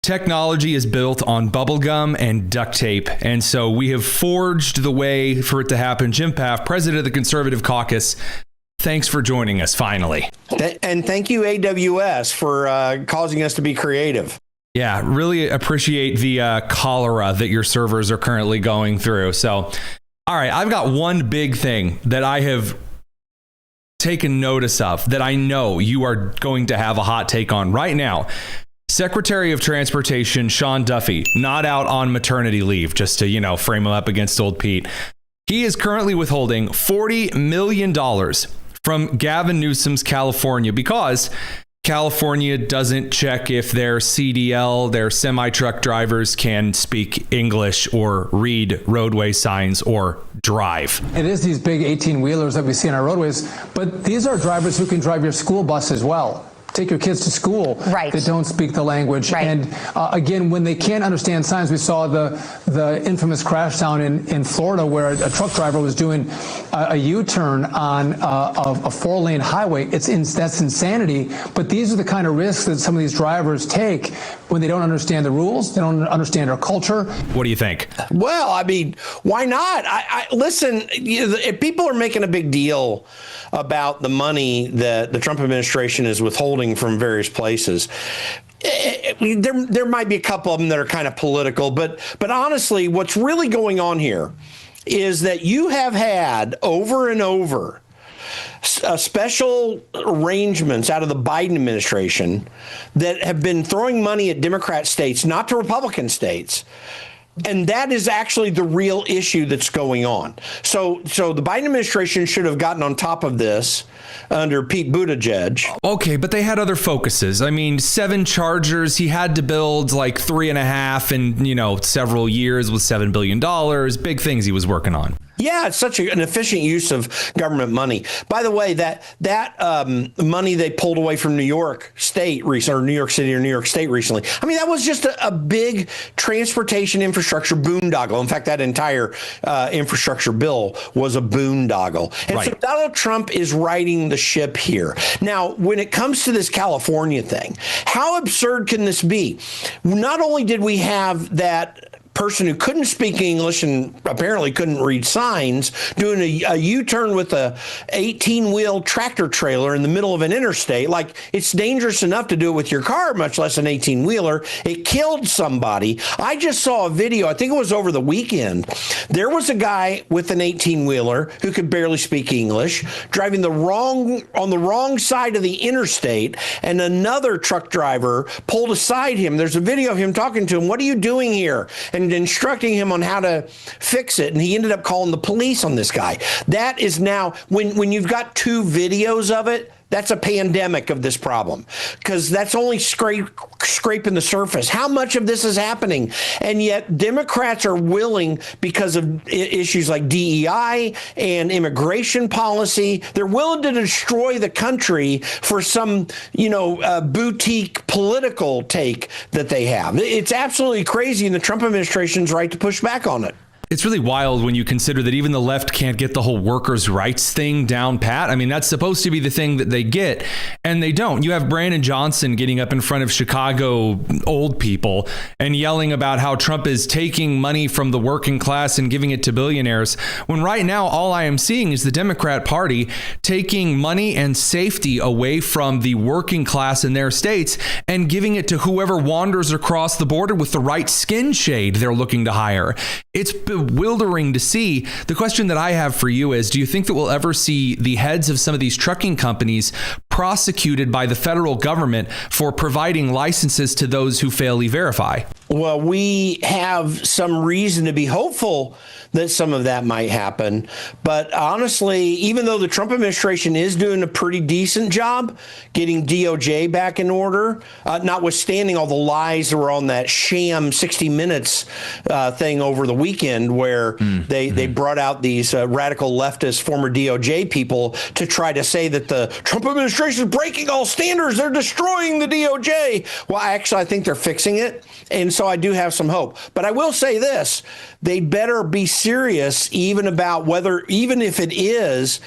technology is built on bubblegum and duct tape, and so we have forged the way for it to happen. Jim Paff, president of the Conservative Caucus, thanks for joining us finally. And thank you, AWS, for causing us to be creative. Yeah, really appreciate the cholera that your servers are currently going through. So, all right, I've got one big thing that I have taken notice of that I know you are going to have a hot take on right now. Secretary of Transportation Sean Duffy, not out on maternity leave, just to, frame him up against old Pete. He is currently withholding $40 million from Gavin Newsom's California because California doesn't check if their CDL, their semi-truck drivers can speak English or read roadway signs or drive. It is these big 18-wheelers that we see on our roadways, but these are drivers who can drive your school bus as well. Take your kids to school that don't speak the language. Right. And again, when they can't understand signs, we saw the infamous crash down in Florida where a truck driver was doing a U-turn on a 4-lane highway. That's insanity. But these are the kind of risks that some of these drivers take when they don't understand the rules, they don't understand our culture. What do you think? Well, I mean, why not? Listen, if people are making a big deal about the money that the Trump administration is withholding from various places, there might be a couple of them that are kind of political, but honestly, what's really going on here is that you have had over and over special arrangements out of the Biden administration that have been throwing money at Democrat states, not to Republican states. And that is actually the real issue that's going on. So the Biden administration should have gotten on top of this under Pete Buttigieg. Okay, but they had other focuses. I mean, 7 Chargers, he had to build like 3.5 in, several years with $7 billion, big things he was working on. Yeah, it's such an efficient use of government money. By the way, that money they pulled away from New York State recently, or New York City or New York State recently, I mean, that was just a big transportation infrastructure boondoggle. In fact, that entire infrastructure bill was a boondoggle. And so Donald Trump is riding the ship here. Now, when it comes to this California thing, how absurd can this be? Not only did we have that person who couldn't speak English and apparently couldn't read signs doing a U-turn with a 18-wheel tractor trailer in the middle of an interstate. Like, it's dangerous enough to do it with your car, much less an 18-wheeler. It killed somebody. I just saw a video, I think it was over the weekend. There was a guy with an 18-wheeler who could barely speak English, driving on the wrong side of the interstate, and another truck driver pulled aside him. There's a video of him talking to him. "What are you doing here?" And instructing him on how to fix it. And he ended up calling the police on this guy. That is now, when you've got 2 videos of it, that's a pandemic of this problem, because that's only scraping the surface. How much of this is happening? And yet Democrats are willing, because of issues like DEI and immigration policy, they're willing to destroy the country for some, boutique political take that they have. It's absolutely crazy, and the Trump administration's right to push back on it. It's really wild when you consider that even the left can't get the whole workers' rights thing down pat. I mean, that's supposed to be the thing that they get, and they don't. You have Brandon Johnson getting up in front of Chicago old people and yelling about how Trump is taking money from the working class and giving it to billionaires, when right now all I am seeing is the Democrat Party taking money and safety away from the working class in their states and giving it to whoever wanders across the border with the right skin shade they're looking to hire. It's bewildering to see. The question that I have for you is, do you think that we'll ever see the heads of some of these trucking companies prosecuted by the federal government for providing licenses to those who fail E-Verify? Well, we have some reason to be hopeful that some of that might happen. But honestly, even though the Trump administration is doing a pretty decent job getting DOJ back in order, notwithstanding all the lies that were on that sham 60 Minutes thing over the weekend, where they brought out these radical leftist former DOJ people to try to say that the Trump administration is breaking all standards. They're destroying the DOJ. Well, actually, I think they're fixing it. And so I do have some hope. But I will say this, they better be serious even if it is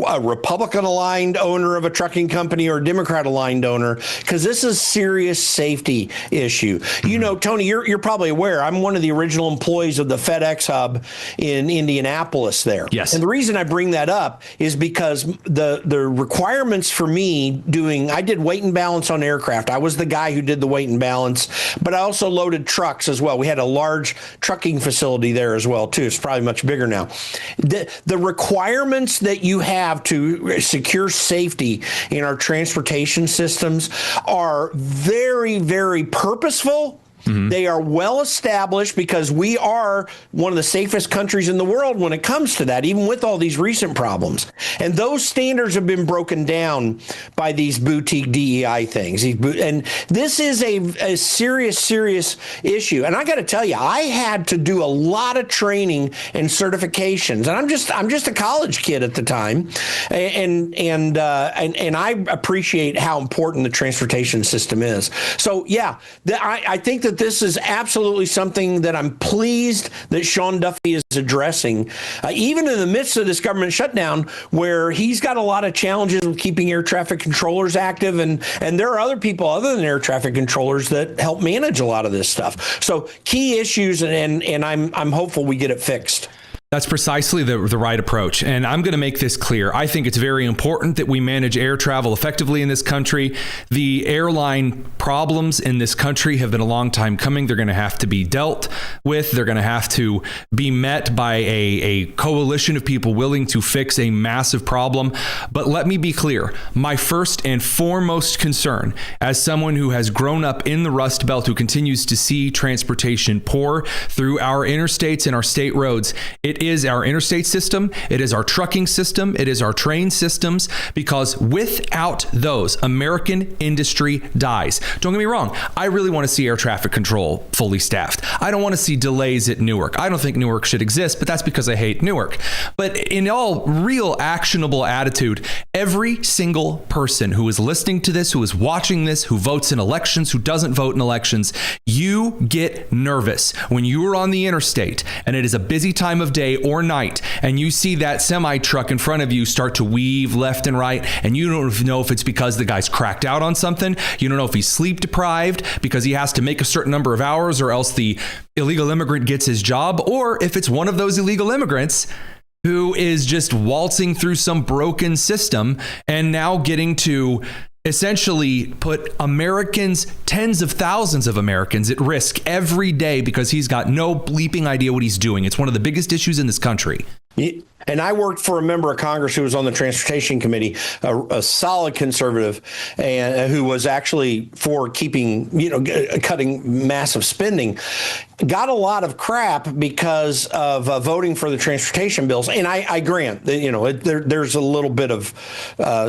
a Republican-aligned owner of a trucking company or a Democrat-aligned owner, because this is a serious safety issue. You know, Tony, you're probably aware, I'm one of the original employees of the FedEx hub in Indianapolis there. Yes. And the reason I bring that up is because the requirements for me I did weight and balance on aircraft. I was the guy who did the weight and balance, but I also loaded trucks as well. We had a large trucking facility there as well, too. It's probably much bigger now. The requirements that you have to secure safety in our transportation systems are very, very purposeful. They are well established because we are one of the safest countries in the world when it comes to that, even with all these recent problems. And those standards have been broken down by these boutique DEI things. And this is a serious, serious issue. And I got to tell you, I had to do a lot of training and certifications. And I'm just a college kid at the time. And I appreciate how important the transportation system is. So, yeah, I think that that this is absolutely something that I'm pleased that Sean Duffy is addressing, even in the midst of this government shutdown, where he's got a lot of challenges with keeping air traffic controllers active. And there are other people other than air traffic controllers that help manage a lot of this stuff. So key issues, and I'm hopeful we get it fixed. That's precisely the right approach. And I'm going to make this clear. I think it's very important that we manage air travel effectively in this country. The airline problems in this country have been a long time coming. They're going to have to be dealt with. They're going to have to be met by a coalition of people willing to fix a massive problem. But let me be clear. My first and foremost concern, as someone who has grown up in the Rust Belt, who continues to see transportation pour through our interstates and our state roads, it is our interstate system, it is our trucking system, it is our train systems, because without those, American industry dies. Don't get me wrong, I really want to see air traffic control fully staffed. I don't want to see delays at Newark. I don't think Newark should exist, but that's because I hate Newark. But in all real actionable attitude, every single person who is listening to this, who is watching this, who votes in elections, who doesn't vote in elections, you get nervous when you are on the interstate and it is a busy time of day or night, and you see that semi truck in front of you start to weave left and right, and you don't know if it's because the guy's cracked out on something. You don't know if he's sleep deprived because he has to make a certain number of hours or else the illegal immigrant gets his job, or if it's one of those illegal immigrants who is just waltzing through some broken system and now getting to essentially put Americans, tens of thousands of Americans, at risk every day because he's got no bleeping idea what he's doing. It's one of the biggest issues in this country. And I worked for a member of Congress who was on the Transportation Committee, a solid conservative, and who was actually for keeping, cutting massive spending. Got a lot of crap because of voting for the transportation bills. And I grant that, there's a little bit of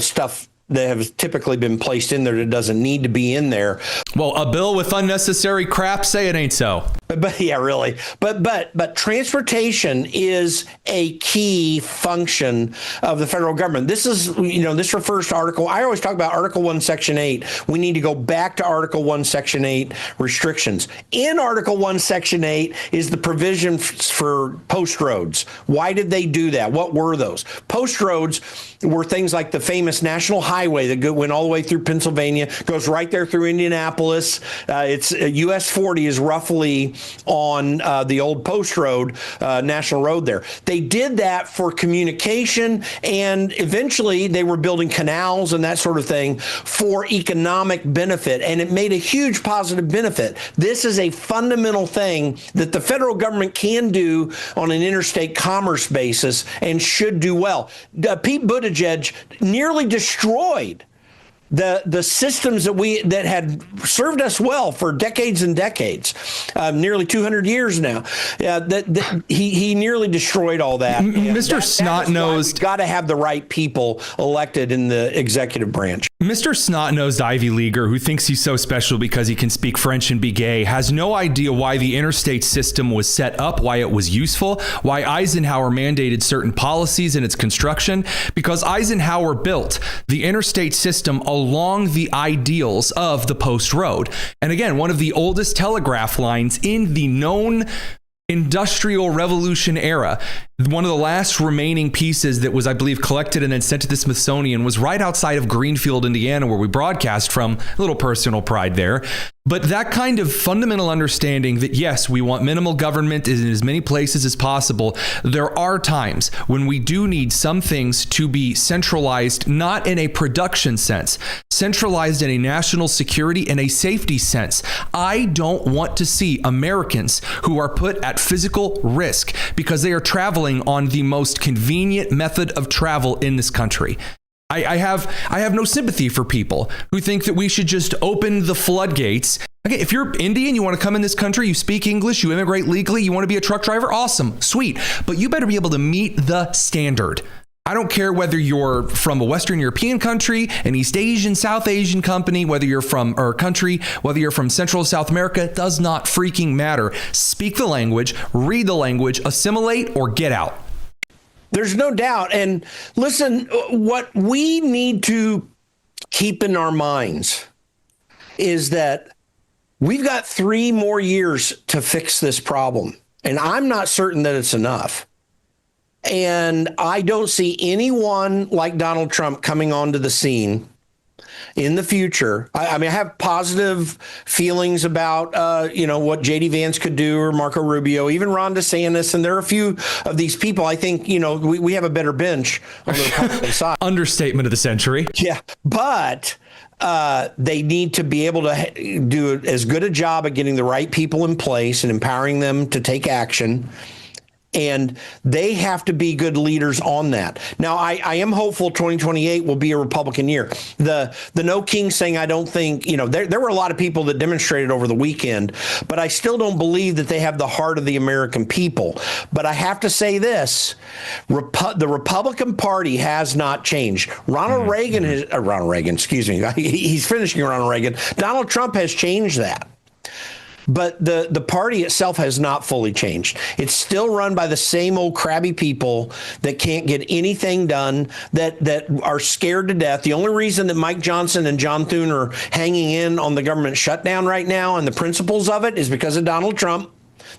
stuff that have typically been placed in there that doesn't need to be in there. Well, a bill with unnecessary crap, say it ain't so. But yeah, really. But transportation is a key function of the federal government. This is, this refers to Article, I always talk about Article 1, Section 8. We need to go back to Article 1, Section 8 restrictions. In Article 1, Section 8 is the provision for post roads. Why did they do that? What were those? Post roads were things like the famous National Highway that went all the way through Pennsylvania, goes right there through Indianapolis. It's US 40 is roughly on the old post road, National Road there. They did that for communication, and eventually they were building canals and that sort of thing for economic benefit, and it made a huge positive benefit. This is a fundamental thing that the federal government can do on an interstate commerce basis and should do well. Pete Buttigieg nearly destroyed the systems that had served us well for decades and decades, nearly 200 years now. He nearly destroyed all that. Mr. Snot-nosed. Got to have the right people elected in the executive branch. Mr. Snot-nosed Ivy Leaguer, who thinks he's so special because he can speak French and be gay, has no idea why the interstate system was set up, why it was useful, why Eisenhower mandated certain policies in its construction, because Eisenhower built the interstate system along the ideals of the post road. And again, one of the oldest telegraph lines in the known Industrial Revolution era. One of the last remaining pieces that was, I believe, collected and then sent to the Smithsonian was right outside of Greenfield, Indiana, where we broadcast from. A little personal pride there. But that kind of fundamental understanding that, yes, we want minimal government in as many places as possible. There are times when we do need some things to be centralized, not in a production sense, centralized in a national security and a safety sense. I don't want to see Americans who are put at physical risk because they are traveling on the most convenient method of travel in this country. I have no sympathy for people who think that we should just open the floodgates. Okay, if you're Indian, you want to come in this country, you speak English, you immigrate legally, you want to be a truck driver, awesome, sweet. But you better be able to meet the standard. I don't care whether you're from a Western European country, an East Asian, South Asian company, whether you're from whether you're from Central or South America, it does not freaking matter. Speak the language, read the language, assimilate, or get out. There's no doubt. And listen, what we need to keep in our minds is that We've got 3 more years to fix this problem, and I'm not certain that it's enough. And I don't see anyone like Donald Trump coming onto the scene in the future. I mean, I have positive feelings about, what J.D. Vance could do, or Marco Rubio, even Ron DeSantis. And there are a few of these people. I think, we have a better bench on the Republican side. Understatement of the century. Yeah. But they need to be able to do as good a job at getting the right people in place and empowering them to take action. And they have to be good leaders on that. Now, I am hopeful 2028 will be a Republican year. The No King thing, I don't think, there were a lot of people that demonstrated over the weekend, but I still don't believe that they have the heart of the American people. But I have to say this, the Republican Party has not changed. Ronald Reagan, excuse me, he's finishing Ronald Reagan. Donald Trump has changed that. But the party itself has not fully changed. It's still run by the same old crabby people that can't get anything done, that are scared to death. The only reason that Mike Johnson and John Thune are hanging in on the government shutdown right now and the principles of it is because of Donald Trump.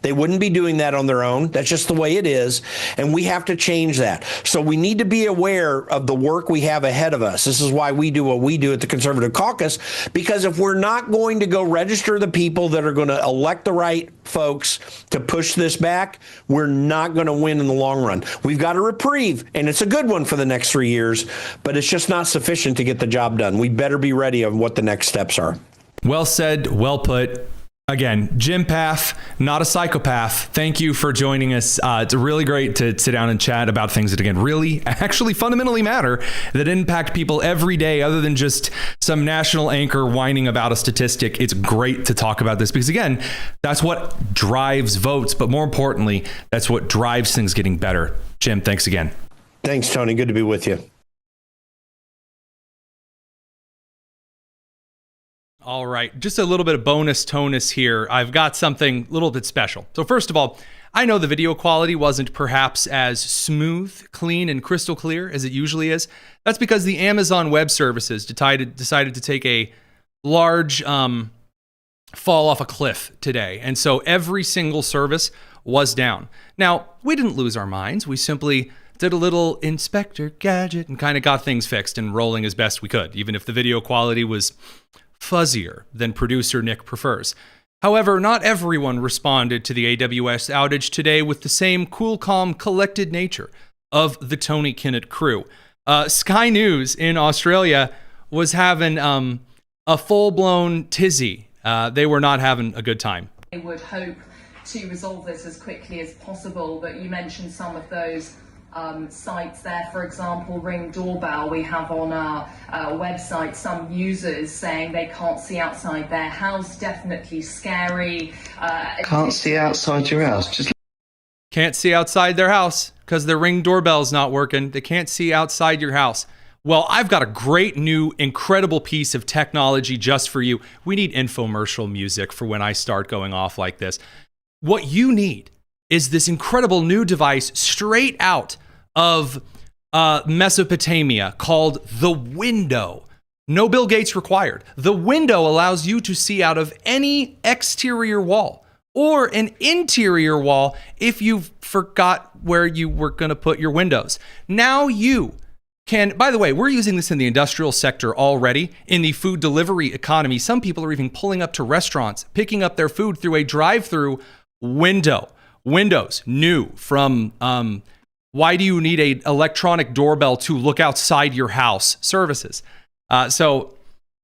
They wouldn't be doing that on their own. That's just the way it is. And we have to change that. So we need to be aware of the work we have ahead of us. This is why we do what we do at the Conservative Caucus, because if we're not going to go register the people that are going to elect the right folks to push this back, we're not going to win in the long run. We've got a reprieve, and it's a good one for the next 3 years, but it's just not sufficient to get the job done. We better be ready on what the next steps are. Well said, well put. Again, Jim Paff, not a psychopath. Thank you for joining us. It's really great to sit down and chat about things that, again, really actually fundamentally matter, that impact people every day other than just some national anchor whining about a statistic. It's great to talk about this because, again, that's what drives votes. But more importantly, that's what drives things getting better. Jim, thanks again. Thanks, Tony. Good to be with you. All right, just a little bit of bonus tonus here. I've got something a little bit special. So first of all, I know the video quality wasn't perhaps as smooth, clean, and crystal clear as it usually is. That's because the Amazon Web Services decided to take a large fall off a cliff today. And so every single service was down. Now, we didn't lose our minds. We simply did a little Inspector Gadget and kind of got things fixed and rolling as best we could, even if the video quality was fuzzier than producer Nick prefers. However, not everyone responded to the AWS outage today with the same cool, calm, collected nature of the Tony Kinnett crew. Sky News in Australia was having a full-blown tizzy. They were not having a good time. I would hope to resolve this as quickly as possible, but you mentioned some of those sites there. For example, Ring Doorbell, we have on our website some users saying they can't see outside their house. Definitely scary. Can't see outside your house. Just can't see outside their house because their Ring doorbell's not working. They can't see outside your house. Well, I've got a great new, incredible piece of technology just for you. We need infomercial music for when I start going off like this. What you need is this incredible new device straight out of Mesopotamia called the Window. No Bill Gates required. The Window allows you to see out of any exterior wall or an interior wall if you forgot where you were going to put your windows. Now you can, by the way, we're using this in the industrial sector already. In the food delivery economy, some people are even pulling up to restaurants, picking up their food through a drive-through window. Windows, new from why do you need an electronic doorbell to look outside your house services. So,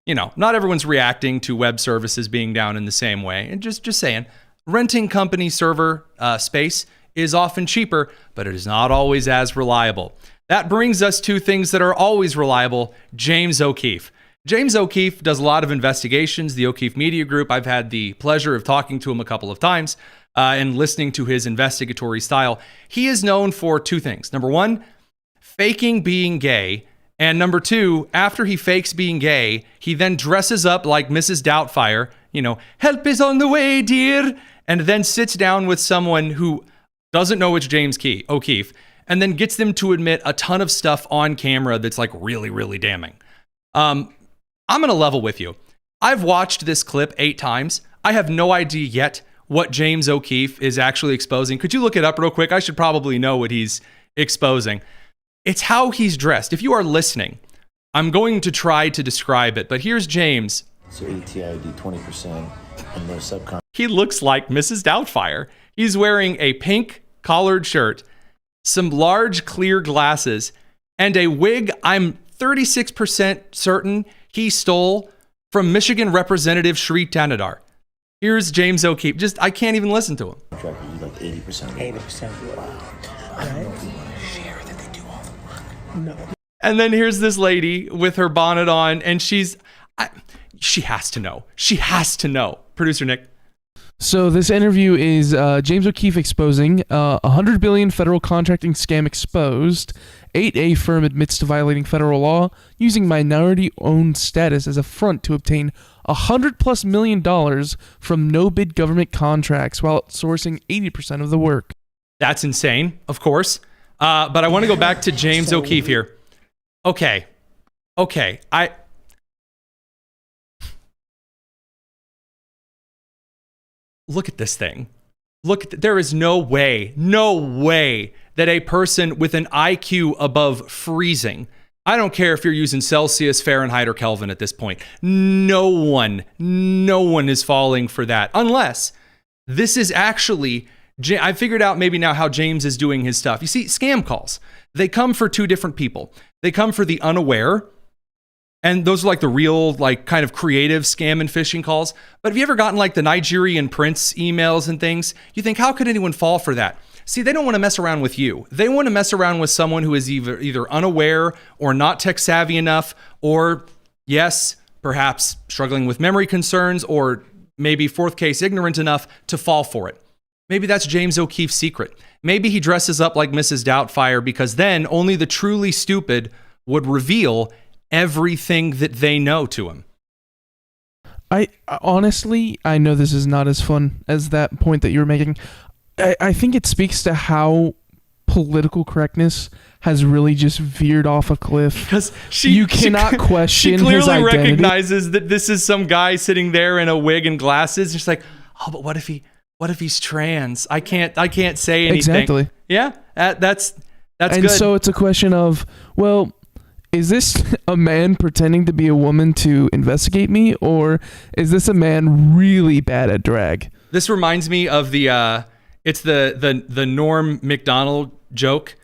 not everyone's reacting to web services being down in the same way. And just saying, renting company server space is often cheaper, but it is not always as reliable. That brings us to things that are always reliable. James O'Keefe. James O'Keefe does a lot of investigations. The O'Keefe Media Group, I've had the pleasure of talking to him a couple of times and listening to his investigatory style. He is known for two things. Number one, faking being gay. And number two, after he fakes being gay, he then dresses up like Mrs. Doubtfire, help is on the way, dear, and then sits down with someone who doesn't know it's James O'Keefe, and then gets them to admit a ton of stuff on camera that's like really, really damning. I'm going to level with you. I've watched this clip 8 times. I have no idea yet what James O'Keefe is actually exposing. Could you look it up real quick? I should probably know what he's exposing. It's how he's dressed. If you are listening, I'm going to try to describe it, but here's James. So ATI would be 20% and no subcon. He looks like Mrs. Doubtfire. He's wearing a pink collared shirt, some large clear glasses, and a wig I'm 36% certain he stole from Michigan Representative Shri Tanadar. Here's James O'Keefe. I can't even listen to him. Contractor, you like 80%. 80%. Wow. I don't know if we want to share that they do all the work. No. And then here's this lady with her bonnet on, and she has to know. She has to know. Producer Nick. So this interview is James O'Keefe exposing $100 billion federal contracting scam exposed. 8A firm admits to violating federal law using minority-owned status as a front to obtain $100+ million from no-bid government contracts while outsourcing 80% of the work. That's insane, of course. But I want to go back to James O'Keefe here. Okay. Look at this thing. There is no way that a person with an IQ above freezing, I don't care if you're using Celsius, Fahrenheit, or Kelvin at this point, no one is falling for that. Unless this is actually, I figured out maybe now how James is doing his stuff. You see, scam calls, they come for two different people. They come for the unaware, and those are like the real, like kind of creative scam and phishing calls. But have you ever gotten like the Nigerian prince emails and things? You think, how could anyone fall for that? See, they don't want to mess around with you. They want to mess around with someone who is either unaware or not tech savvy enough, or yes, perhaps struggling with memory concerns, or maybe fourth case ignorant enough to fall for it. Maybe that's James O'Keefe's secret. Maybe he dresses up like Mrs. Doubtfire because then only the truly stupid would reveal everything that they know to him. I honestly know this is not as fun as that point that you were making. I think it speaks to how political correctness has really just veered off a cliff. Because you cannot question his identity. She clearly recognizes that this is some guy sitting there in a wig and glasses. She's like, oh, but what if he's trans? I can't say anything. Exactly. Yeah, that's and good. So it's a question of, well, is this a man pretending to be a woman to investigate me, or is this a man really bad at drag? This reminds me of the Norm Macdonald joke.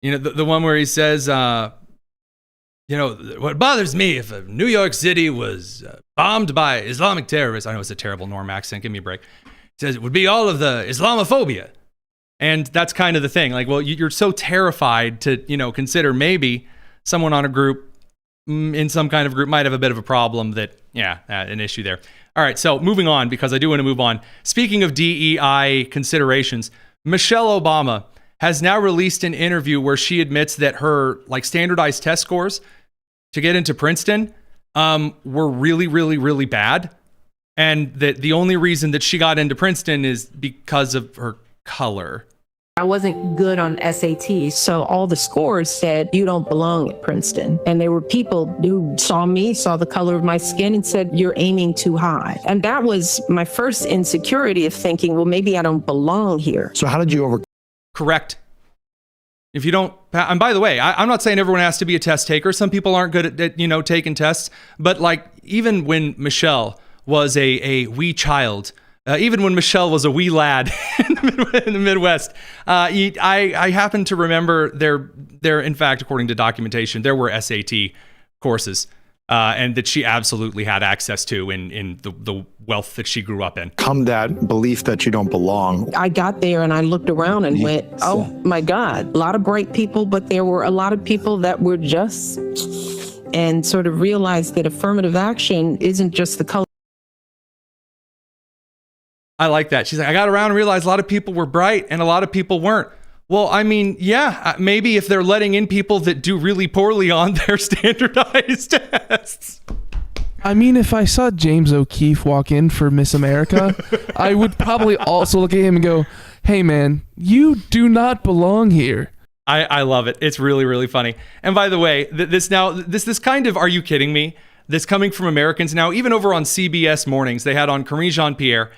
You know, the one where he says, what bothers me if New York City was bombed by Islamic terrorists. I know it's a terrible Norm accent. Give me a break. He says it would be all of the Islamophobia. And that's kind of the thing. Like, well, you're so terrified to, consider maybe someone on a group, in some kind of group, might have a bit of a problem that, an issue there. All right, so moving on, because I do want to move on. Speaking of DEI considerations, Michelle Obama has now released an interview where she admits that her standardized test scores to get into Princeton were really, really, really bad. And that the only reason that she got into Princeton is because of her color. I wasn't good on SAT, so all the scores said, you don't belong at Princeton. And there were people who saw me, saw the color of my skin, and said, you're aiming too high. And that was my first insecurity of thinking, well, maybe I don't belong here. So how did you overcome? Correct. If you don't, and by the way, I'm not saying everyone has to be a test taker. Some people aren't good at taking tests. But even when Michelle was a wee child, even when Michelle was a wee lad in the Midwest, I happen to remember there, in fact, according to documentation, there were SAT courses, and that she absolutely had access to in the wealth that she grew up in. Come that belief that you don't belong. I got there and I looked around and went, oh my God, a lot of bright people, but there were a lot of people that were just, and sort of realized that affirmative action isn't just the color. I like that. She's like, I got around and realized a lot of people were bright and a lot of people weren't. Well, I mean, yeah, maybe if they're letting in people that do really poorly on their standardized tests. I mean, if I saw James O'Keefe walk in for Miss America, I would probably also look at him and go, hey, man, you do not belong here. I love it. It's really, really funny. And by the way, this kind of, are you kidding me? that's coming from Americans now. Even over on CBS Mornings, they had on Karine Jean-Pierre,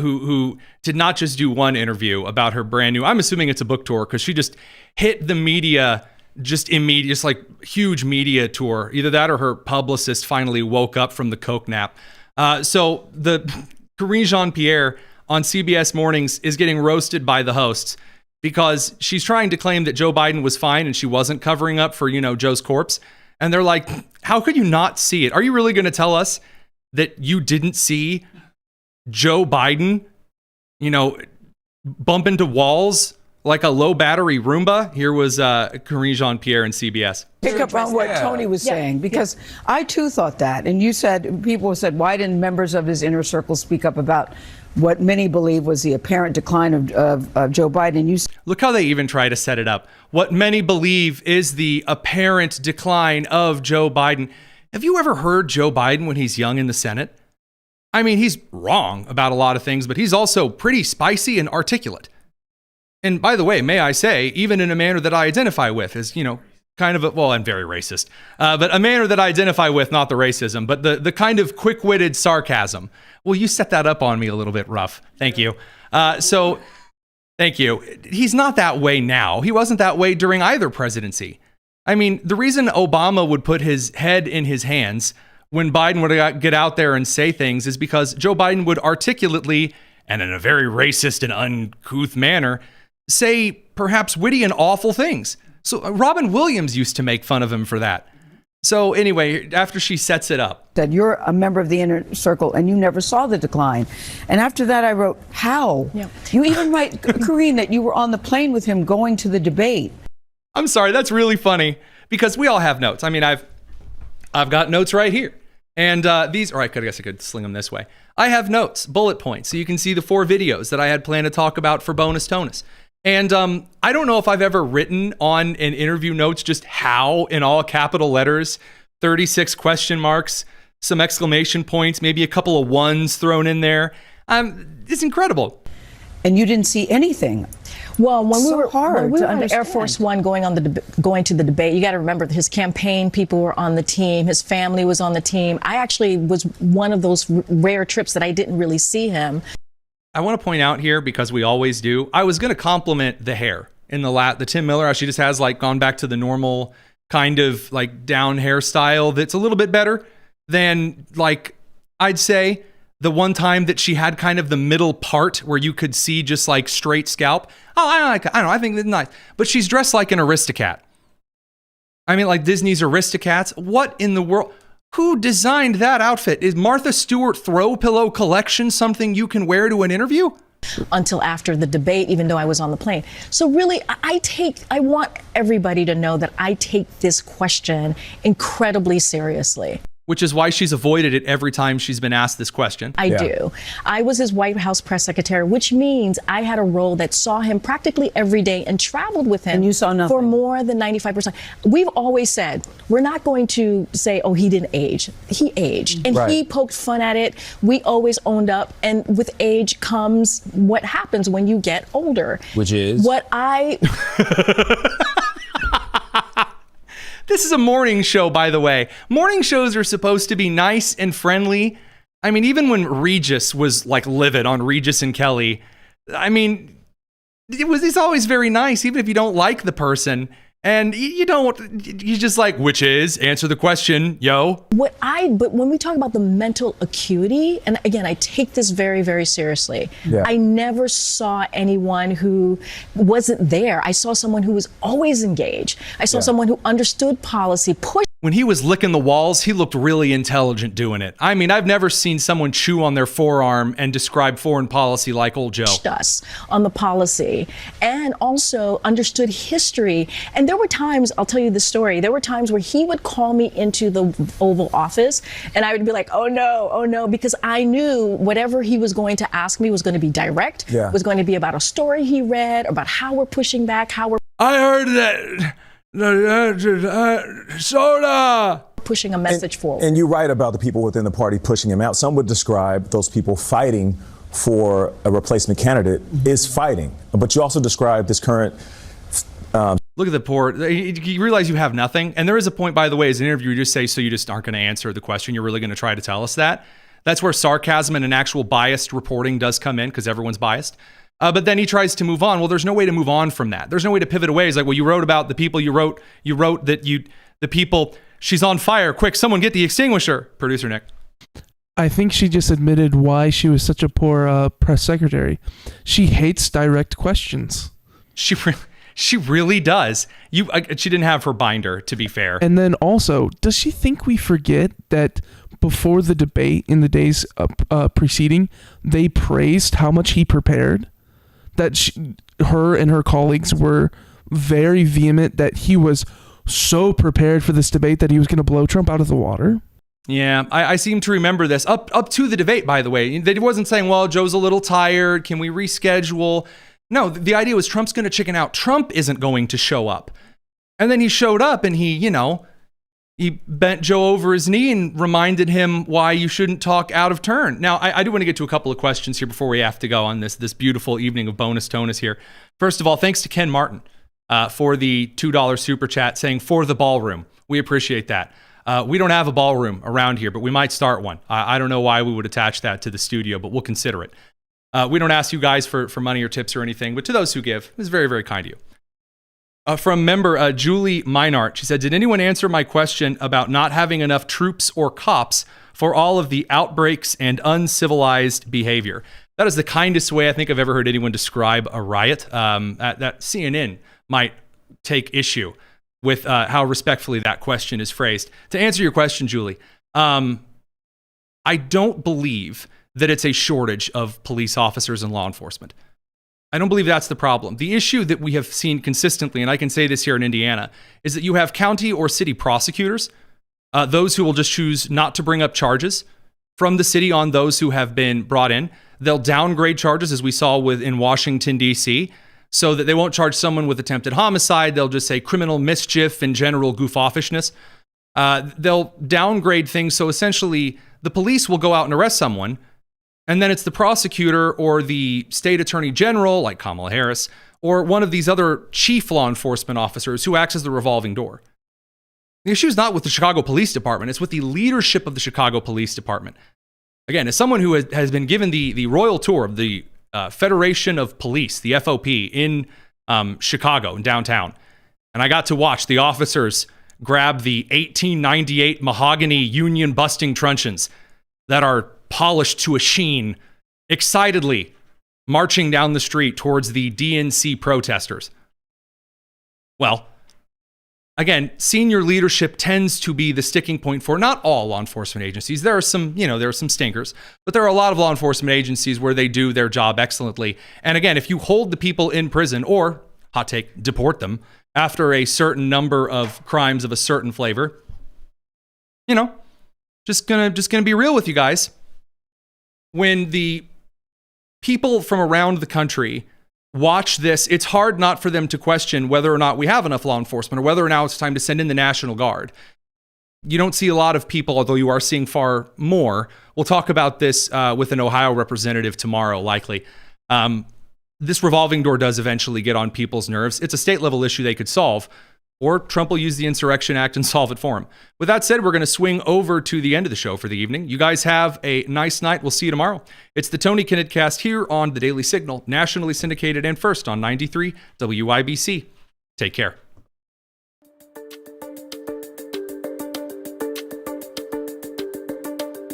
who did not just do one interview about her brand new, I'm assuming it's a book tour, because she just hit the media just immediate, just like huge media tour. Either that or her publicist finally woke up from the coke nap. So the Karine Jean-Pierre on CBS Mornings is getting roasted by the hosts because she's trying to claim that Joe Biden was fine and she wasn't covering up for, Joe's corpse. And they're like, how could you not see it? Are you really going to tell us that you didn't see Joe Biden, bump into walls like a low battery Roomba? Here was Karine Jean-Pierre and CBS. Pick up on what Tony was saying, because I too thought that. And people said, why didn't members of his inner circle speak up about what many believe was the apparent decline of Joe Biden? Look how they even try to set it up. What many believe is the apparent decline of Joe Biden. Have you ever heard Joe Biden when he's young in the Senate? I mean, he's wrong about a lot of things, but he's also pretty spicy and articulate. And by the way, may I say, even in a manner that I identify with, is, kind of I'm very racist, but a manner that I identify with, not the racism, but the kind of quick-witted sarcasm. Well, you set that up on me a little bit rough. Thank you. Thank you. He's not that way now. He wasn't that way during either presidency. I mean, the reason Obama would put his head in his hands when Biden would get out there and say things is because Joe Biden would articulately, and in a very racist and uncouth manner, say perhaps witty and awful things. So Robin Williams used to make fun of him for that. So anyway, after she sets it up. That you're a member of the inner circle and you never saw the decline. And after that, I wrote, how? Yep. You even write, Karine, that you were on the plane with him going to the debate. I'm sorry, that's really funny because we all have notes. I mean, I've got notes right here. And these, or I guess I could sling them this way. I have notes, bullet points, so you can see the 4 videos that I had planned to talk about for Bonus Tonus. And I don't know if I've ever written on an interview notes just how in all capital letters, 36 question marks, some exclamation points, maybe a couple of ones thrown in there. It's incredible. And you didn't see anything. Well, when we were on Air Force One going to the debate, you got to remember his campaign people were on the team, his family was on the team. I actually was one of those rare trips that I didn't really see him. I want to point out here, because we always do, I was going to compliment the hair in the Tim Miller. She just has gone back to the normal kind of down hairstyle that's a little bit better than I'd say the one time that she had kind of the middle part where you could see just straight scalp. Oh, I don't know. I think it's nice. But she's dressed like an Aristocat. I mean, like Disney's Aristocats. What in the world? Who designed that outfit? Is Martha Stewart throw pillow collection something you can wear to an interview? Until after the debate, even though I was on the plane. So really, I want everybody to know that I take this question incredibly seriously. Which is why she's avoided it every time she's been asked this question. I do. I was his White House press secretary, which means I had a role that saw him practically every day and traveled with him. And you saw nothing. For more than 95%. We've always said, we're not going to say, oh, he didn't age. He aged. And he poked fun at it. We always owned up. And with age comes what happens when you get older. Which is? This is a morning show, by the way. Morning shows are supposed to be nice and friendly. I mean, even when Regis was livid on Regis and Kelly, I mean, he's always very nice, even if you don't like the person. And he's just which is, answer the question, yo. But when we talk about the mental acuity, and again, I take this very, very seriously. Yeah. I never saw anyone who wasn't there. I saw someone who was always engaged. I saw someone who understood policy, pushed. When he was licking the walls, he looked really intelligent doing it. I mean, I've never seen someone chew on their forearm and describe foreign policy like old Joe. Us on the policy and also understood history. And there were times, I'll tell you the story, there were times where he would call me into the Oval Office and I would be like, oh no, because I knew whatever he was going to ask me was going to be direct, was going to be about a story he read, about how we're pushing back, I heard that. Soda! Pushing a message forward. And you write about the people within the party pushing him out. Some would describe those people fighting for a replacement candidate is fighting. But you also describe this current Look at the poor. You realize you have nothing. And there is a point, by the way, as an interviewer, you just say, so you just aren't going to answer the question. You're really going to try to tell us that. That's where sarcasm and an actual biased reporting does come in, because everyone's biased. But then he tries to move on. Well, there's no way to move on from that. There's no way to pivot away. He's like, well, you wrote about the people you wrote that the people, she's on fire. Quick, someone get the extinguisher. Producer Nick. I think she just admitted why she was such a poor press secretary. She hates direct questions. She really does. She didn't have her binder, to be fair. And then also, does she think we forget that before the debate in the days preceding, they praised how much he prepared? That her and her colleagues were very vehement that he was so prepared for this debate that he was going to blow Trump out of the water. Yeah, I seem to remember this. Up to the debate, by the way. They wasn't saying, well, Joe's a little tired. Can we reschedule? No, the idea was Trump's going to chicken out. Trump isn't going to show up. And then he showed up and he bent Joe over his knee and reminded him why you shouldn't talk out of turn. Now, I do want to get to a couple of questions here before we have to go on this beautiful evening of bonus tonus here. First of all, thanks to Ken Martin for the $2 super chat saying for the ballroom. We appreciate that. We don't have a ballroom around here, but we might start one. I don't know why we would attach that to the studio, but we'll consider it. We don't ask you guys for money or tips or anything, but to those who give, it's very, very kind of you. From member Julie Meinart, she said, did anyone answer my question about not having enough troops or cops for all of the outbreaks and uncivilized behavior? That is the kindest way I think I've ever heard anyone describe a riot. That CNN might take issue with how respectfully that question is phrased. To answer your question, Julie, I don't believe that it's a shortage of police officers and law enforcement. I don't believe that's the problem. The issue that we have seen consistently, and I can say this here in Indiana, is that you have county or city prosecutors, those who will just choose not to bring up charges from the city on those who have been brought in. They'll downgrade charges, as we saw in Washington, D.C., so that they won't charge someone with attempted homicide. They'll just say criminal mischief and general goof-offishness. They'll downgrade things, so essentially the police will go out and arrest someone, and then it's the prosecutor or the state attorney general, like Kamala Harris, or one of these other chief law enforcement officers who acts as the revolving door. The issue is not with the Chicago Police Department. It's with the leadership of the Chicago Police Department. Again, as someone who has been given the royal tour of the Federation of Police, the FOP, in Chicago, in downtown, and I got to watch the officers grab the 1898 mahogany union-busting truncheons that are polished to a sheen, excitedly marching down the street towards the DNC protesters. Well, again, senior leadership tends to be the sticking point for not all law enforcement agencies. There are some stinkers, but there are a lot of law enforcement agencies where they do their job excellently. And again, if you hold the people in prison, or, hot take, deport them after a certain number of crimes of a certain flavor, just gonna be real with you guys. When the people from around the country watch this, it's hard not for them to question whether or not we have enough law enforcement or whether or not it's time to send in the National Guard. You don't see a lot of people, although you are seeing far more. We'll talk about this with an Ohio representative tomorrow, likely. This revolving door does eventually get on people's nerves. It's a state level issue they could solve, or Trump will use the Insurrection Act and solve it for him. With that said, we're going to swing over to the end of the show for the evening. You guys have a nice night. We'll see you tomorrow. It's the Tony Kinnett Cast here on the Daily Signal, nationally syndicated and first on 93 WIBC. Take care.